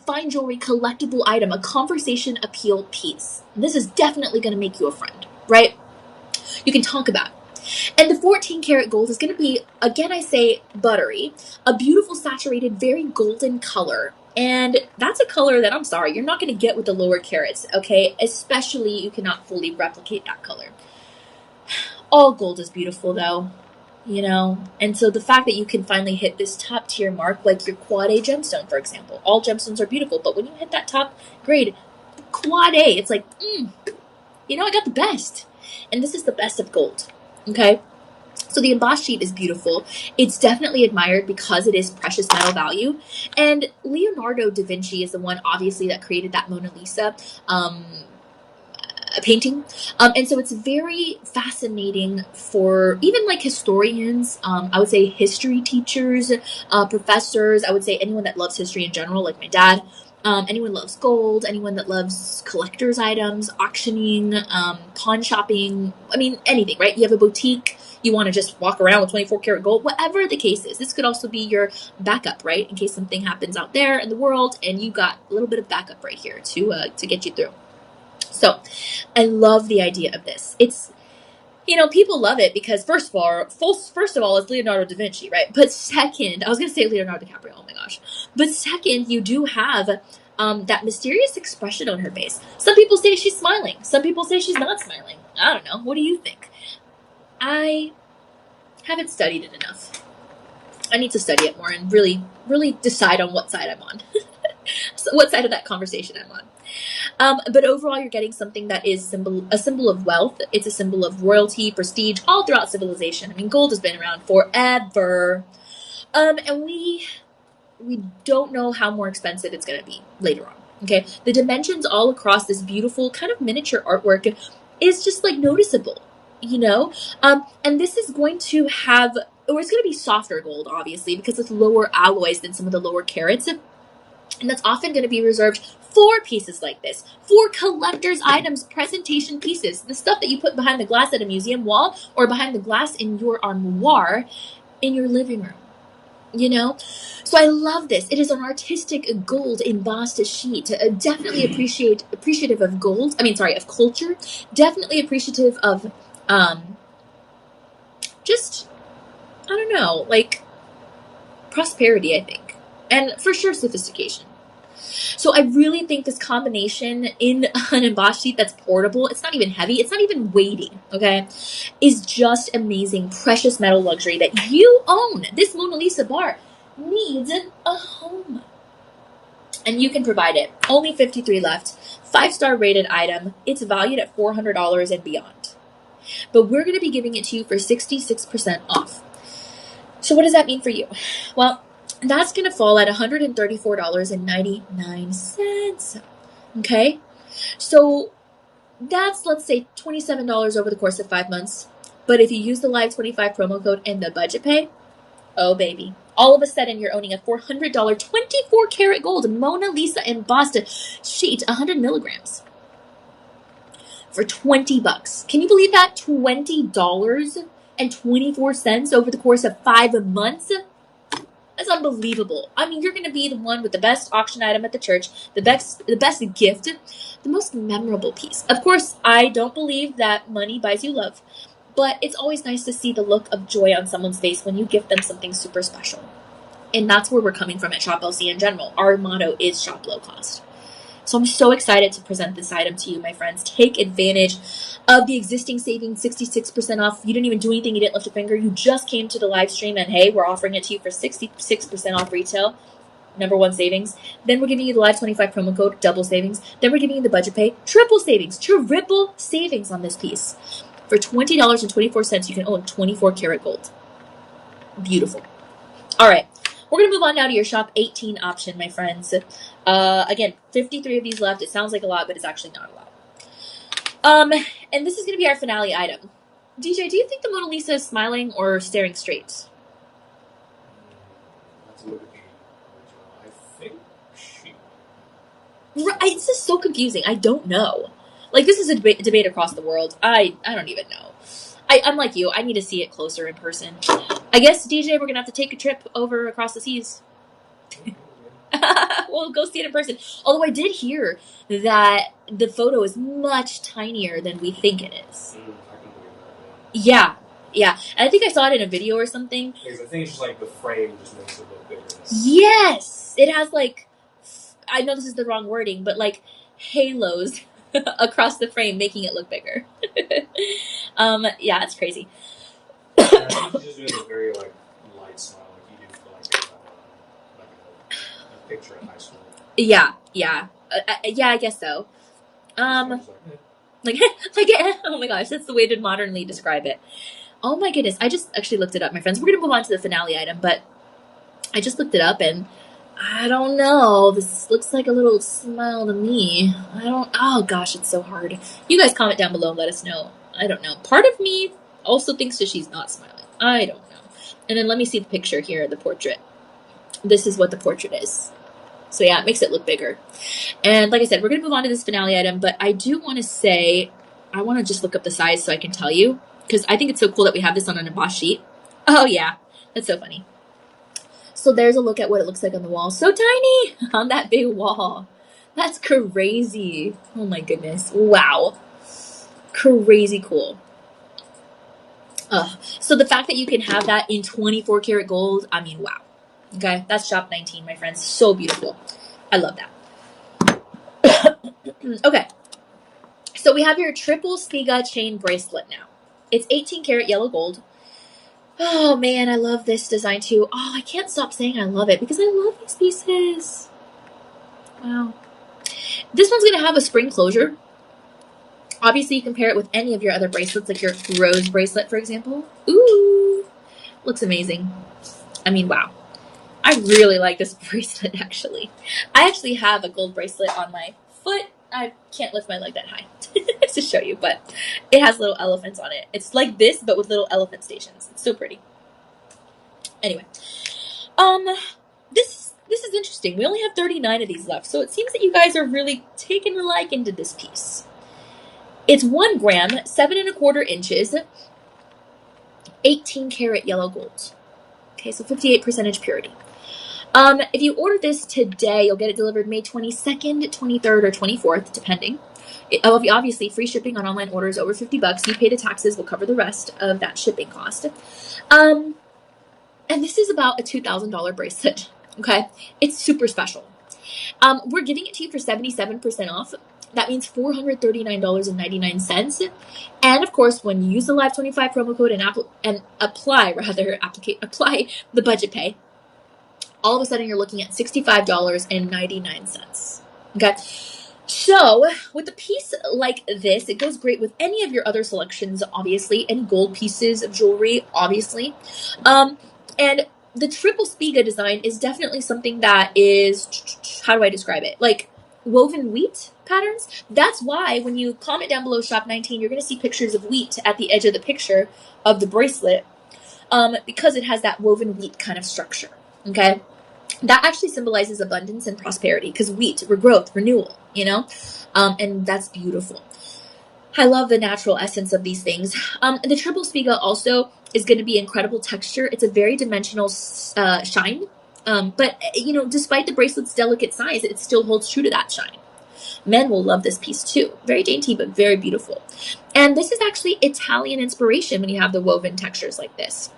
fine jewelry collectible item, a conversation appeal piece. This is definitely going to make you a friend, right? You can talk about it. And the 14 karat gold is going to be, again, I say buttery, a beautiful saturated, very golden color. And that's a color that, I'm sorry, you're not going to get with the lower carats, okay? Especially, you cannot fully replicate that color. All gold is beautiful, though, you know? And so the fact that you can finally hit this top tier mark, like your quad A gemstone, for example. All gemstones are beautiful, but when you hit that top grade, quad A, it's like, you know, I got the best. And this is the best of gold, okay? So the embossed sheet is beautiful. It's definitely admired because it is precious metal value. And Leonardo da Vinci is the one, obviously, that created that Mona Lisa painting. And so it's very fascinating for even like historians, I would say history teachers, professors, I would say anyone that loves history in general, like my dad. Anyone loves gold, anyone that loves collector's items, auctioning, pawn shopping, I mean, anything, right? You have a boutique, you want to just walk around with 24 karat gold, whatever the case is. This could also be your backup, right? In case something happens out there in the world and you got a little bit of backup right here to get you through. So I love the idea of this. It's, people love it because first of all, it's Leonardo da Vinci, right? But second, I was going to say Leonardo DiCaprio. Oh my gosh. But second, you do have that mysterious expression on her face. Some people say she's smiling. Some people say she's not smiling. I don't know. What do you think? I haven't studied it enough. I need to study it more and really, really decide on what side I'm on. So what side of that conversation I'm on. But overall, you're getting something that is a symbol of wealth. It's a symbol of royalty, prestige, all throughout civilization. I mean, gold has been around forever. And we don't know how more expensive it's going to be later on. Okay, the dimensions all across this beautiful kind of miniature artwork is just like noticeable, and this is going to have, or it's going to be softer gold, obviously, because it's lower alloys than some of the lower carats. And that's often going to be reserved for pieces like this, for collector's items, presentation pieces, the stuff that you put behind the glass at a museum wall or behind the glass in your armoire in your living room. So I love this. It is an artistic gold embossed sheet. Definitely appreciative of gold. Of culture. Definitely appreciative of just, I don't know, like prosperity, I think, and for sure sophistication. So I really think this combination in an embossed sheet that's portable, it's not even heavy, it's not even weighty, okay, is just amazing, precious metal luxury that you own. This Mona Lisa bar needs a home. And you can provide it. Only 53 left. 5-star rated item. It's valued at $400 and beyond. But we're going to be giving it to you for 66% off. So what does that mean for you? Well, that's going to fall at $134.99. Okay? So that's, let's say, $27 over the course of 5 months. But if you use the Live 25 promo code and the budget pay, oh baby, all of a sudden you're owning a $400 24 karat gold Mona Lisa embossed sheet, 100 milligrams for $20. Can you believe that? $20.24 over the course of 5 months? That's unbelievable. I mean, you're going to be the one with the best auction item at the church, the best gift, the most memorable piece. Of course, I don't believe that money buys you love, but it's always nice to see the look of joy on someone's face when you gift them something super special. And that's where we're coming from at Shop LC in general. Our motto is shop low cost. So I'm so excited to present this item to you, my friends. Take advantage of the existing savings, 66% off. You didn't even do anything. You didn't lift a finger. You just came to the live stream and, hey, we're offering it to you for 66% off retail. Number one savings. Then we're giving you the Live 25 promo code, double savings. Then we're giving you the budget pay, triple savings on this piece. For $20.24, you can own 24 karat gold. Beautiful. All right. We're going to move on now to your Shop 18 option, my friends. Again, 53 of these left. It sounds like a lot, but it's actually not a lot. And this is going to be our finale item. DJ, do you think the Mona Lisa is smiling or staring straight? Let's look at the original. I think she... Right, it's just so confusing. I don't know. Like, this is a debate across the world. I don't even know. I'm like you. I need to see it closer in person. I guess, DJ, we're going to have to take a trip over across the seas. We'll go see it in person. Although I did hear that the photo is much tinier than we think it is. I can believe that, Yeah. And I think I saw it in a video or something. Because I think it's just like the frame just makes it look bigger. Yes! It has like, I know this is the wrong wording, but like halos across the frame making it look bigger. Yeah, it's crazy. I think she's just doing a very like light smile, like you do for like a picture in high school. Yeah, I guess so. Oh my gosh, that's the way to modernly describe it. Oh my goodness. I just actually looked it up, my friends. We're going to move on to the finale item, but I just looked it up and I don't know. This looks like a little smile to me. Oh gosh, it's so hard. You guys comment down below and let us know. I don't know. Part of me also thinks that she's not smiling. I don't know. And then let me see the picture here, the portrait. This is what the portrait is. So yeah, it makes it look bigger. And like I said, we're going to move on to this finale item, but I do want to say, I want to just look up the size so I can tell you, because I think it's so cool that we have this on an embossed sheet. Oh yeah, that's so funny. So there's a look at what it looks like on the wall. So tiny on that big wall. That's crazy. Oh my goodness. Wow. Crazy cool. So the fact that you can have that in 24 karat gold, I mean, wow. Okay, that's shop 19, my friends. So beautiful. I love that. Okay. So we have your triple Spiga chain bracelet now. It's 18 karat yellow gold. Oh man, I love this design too. Oh, I can't stop saying I love it because I love these pieces. Wow. This one's going to have a spring closure. Obviously, you can pair it with any of your other bracelets, like your rose bracelet, for example. Ooh, looks amazing. I mean, wow. I really like this bracelet, actually. I actually have a gold bracelet on my foot. I can't lift my leg that high to show you, but it has little elephants on it. It's like this, but with little elephant stations. It's so pretty. Anyway, this is interesting. We only have 39 of these left, so it seems that you guys are really taking a liking to this piece. It's 1 gram, 7 1/4 inches, 18 karat yellow gold. Okay, so 58% purity. If you order this today, you'll get it delivered May 22nd, 23rd, or 24th, depending. Obviously, free shipping on online orders over $50. You pay the taxes, we'll cover the rest of that shipping cost. And this is about a $2,000 bracelet. Okay, it's super special. We're giving it to you for 77% off. That means $439.99. And of course, when you use the Live25 promo code and apply the budget pay, all of a sudden you're looking at $65.99. Okay. So with a piece like this, it goes great with any of your other selections, obviously, any gold pieces of jewelry, obviously. And the triple Spiga design is definitely something that is, how do I describe it? Like woven wheat patterns. That's why when you comment down below shop 19, you're going to see pictures of wheat at the edge of the picture of the bracelet, because it has that woven wheat kind of structure. Okay. That actually symbolizes abundance and prosperity, because wheat, regrowth, renewal, you know, and that's beautiful. I love the natural essence of these things. The triple Spiga also is going to be incredible texture. It's a very dimensional shine, but you know, despite the bracelet's delicate size, it still holds true to that shine. Men will love this piece too. Very dainty, but very beautiful. And this is actually Italian inspiration when you have the woven textures like this.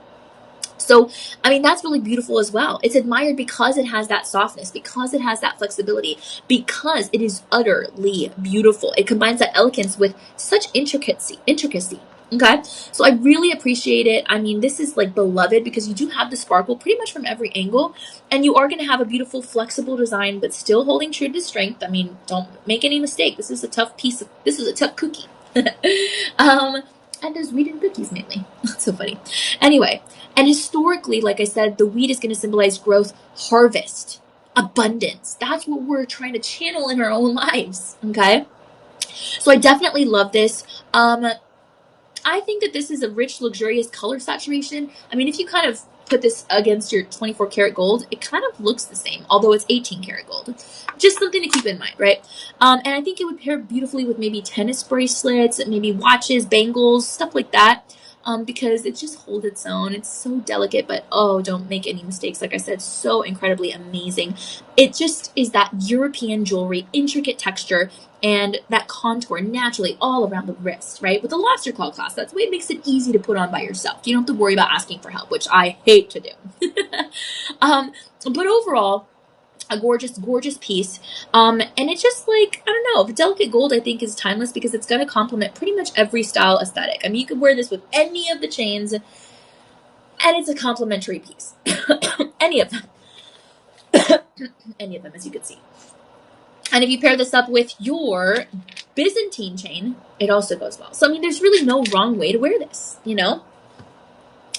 So, I mean, that's really beautiful as well. It's admired because it has that softness, because it has that flexibility, because it is utterly beautiful. It combines that elegance with such intricacy. Okay, so I really appreciate it. I mean, this is like beloved because you do have the sparkle pretty much from every angle, and you are going to have a beautiful, flexible design, but still holding true to strength. I mean, don't make any mistake. This is a tough this is a tough cookie. And there's wheat and cookies mainly. That's so funny. Anyway, and historically, like I said, the wheat is going to symbolize growth, harvest, abundance. That's what we're trying to channel in our own lives. Okay, so I definitely love this. I think that this is a rich, luxurious color saturation. I mean, if you kind of put this against your 24 karat gold, it kind of looks the same, although it's 18 karat gold. Just something to keep in mind, right? And I think it would pair beautifully with maybe tennis bracelets, maybe watches, bangles, stuff like that. Because it just holds its own. It's so delicate, but oh, don't make any mistakes. Like I said, so incredibly amazing. It just is that European jewelry, intricate texture, and that contour naturally all around the wrist, right? With the lobster claw clasp, that's the way it makes it easy to put on by yourself. You don't have to worry about asking for help, which I hate to do. But overall, a gorgeous, gorgeous piece. And it's just like, I don't know, the delicate gold I think is timeless because it's going to complement pretty much every style aesthetic. I mean, you could wear this with any of the chains and it's a complimentary piece. Any of them. Any of them, as you can see. And if you pair this up with your Byzantine chain, it also goes well. So, I mean, there's really no wrong way to wear this, you know?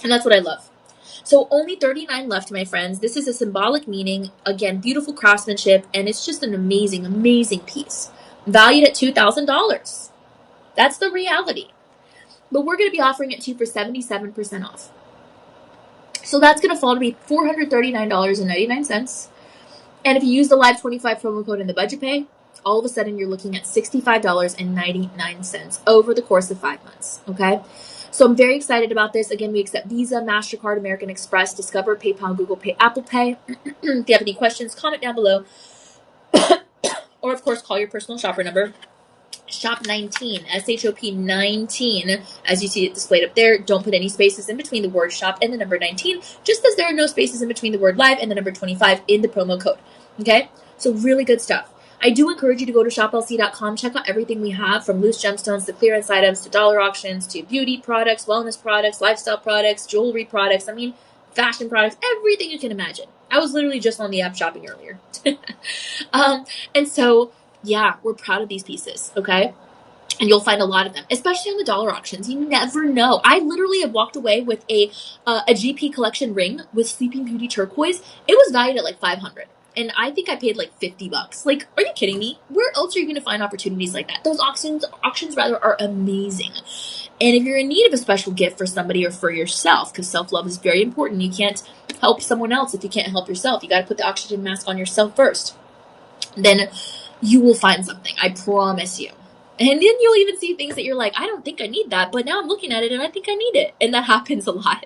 And that's what I love. So only 39 left, my friends. This is a symbolic meaning. Again, beautiful craftsmanship, and it's just an amazing, amazing piece. Valued at $2,000. That's the reality. But we're going to be offering it to you for 77% off. So that's going to fall to be $439.99. And if you use the Live 25 promo code in the budget pay, all of a sudden you're looking at $65.99 over the course of 5 months. Okay? So I'm very excited about this. Again, we accept Visa, MasterCard, American Express, Discover, PayPal, Google Pay, Apple Pay. If you have any questions, comment down below. Or, of course, call your personal shopper number. Shop 19, SHOP 19, as you see it displayed up there. Don't put any spaces in between the word shop and the number 19, just as there are no spaces in between the word live and the number 25 in the promo code. Okay? So really good stuff. I do encourage you to go to shoplc.com, check out everything we have, from loose gemstones to clearance items to dollar auctions to beauty products, wellness products, lifestyle products, jewelry products, fashion products, everything you can imagine. I was literally just on the app shopping earlier. And so, yeah, we're proud of these pieces, okay? And you'll find a lot of them, especially on the dollar auctions. You never know. I literally have walked away with a GP collection ring with Sleeping Beauty turquoise. It was valued at like $500. And I think I paid like $50. Like, are you kidding me? Where else are you going to find opportunities like that? Those auctions are amazing. And if you're in need of a special gift for somebody or for yourself, because self-love is very important. You can't help someone else if you can't help yourself. You got to put the oxygen mask on yourself first. Then you will find something. I promise you. And then you'll even see things that you're like, I don't think I need that, but now I'm looking at it and I think I need it. And that happens a lot.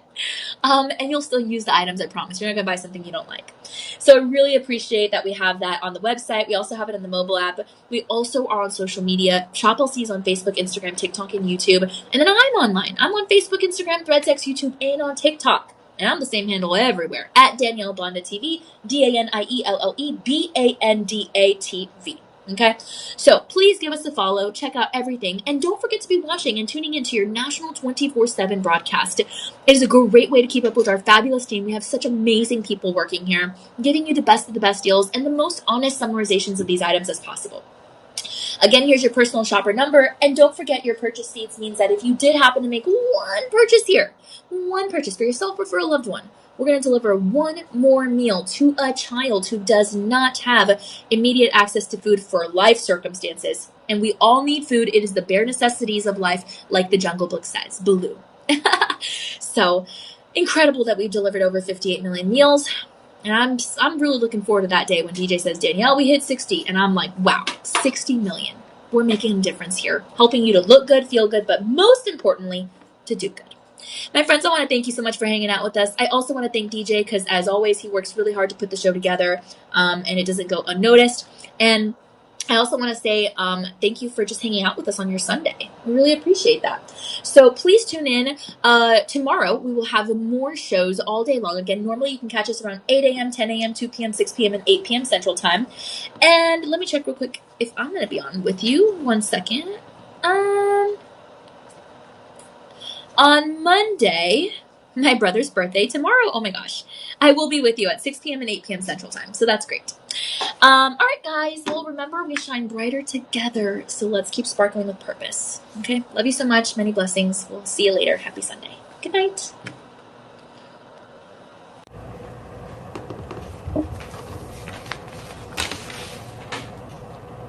And you'll still use the items, I promise. You're not going to buy something you don't like. So I really appreciate that we have that on the website. We also have it on the mobile app. We also are on social media. Shop LC is on Facebook, Instagram, TikTok, and YouTube. And then I'm online. I'm on Facebook, Instagram, Threads, X, YouTube, and on TikTok. And I'm the same handle everywhere, at Danielle Banda TV, DanielleBanda TV. Okay, so please give us a follow, check out everything, and don't forget to be watching and tuning into your national 24/7 broadcast. It is a great way to keep up with our fabulous team. We have such amazing people working here, giving you the best of the best deals and the most honest summarizations of these items as possible. Again, here's your personal shopper number, and don't forget your purchase feeds means that if you did happen to make one purchase here, one purchase for yourself or for a loved one, we're going to deliver one more meal to a child who does not have immediate access to food for life circumstances. And we all need food. It is the bare necessities of life, like the Jungle Book says. Baloo. So incredible that we've delivered over 58 million meals. And I'm really looking forward to that day when DJ says, Danielle, we hit 60. And I'm like, wow, 60 million. We're making a difference here, helping you to look good, feel good, but most importantly, to do good. My friends, I want to thank you so much for hanging out with us. I also want to thank DJ because, as always, he works really hard to put the show together, and it doesn't go unnoticed. And I also want to say thank you for just hanging out with us on your Sunday. We really appreciate that. So please tune in. Tomorrow, we will have more shows all day long. Again, normally you can catch us around 8 a.m., 10 a.m., 2 p.m., 6 p.m., and 8 p.m. Central Time. And let me check real quick if I'm going to be on with you. 1 second. On Monday, my brother's birthday, tomorrow, oh my gosh, I will be with you at 6 p.m. and 8 p.m. Central Time. So that's great. All right, guys. Well, remember, we shine brighter together. So let's keep sparkling with purpose. Okay? Love you so much. Many blessings. We'll see you later. Happy Sunday. Good night.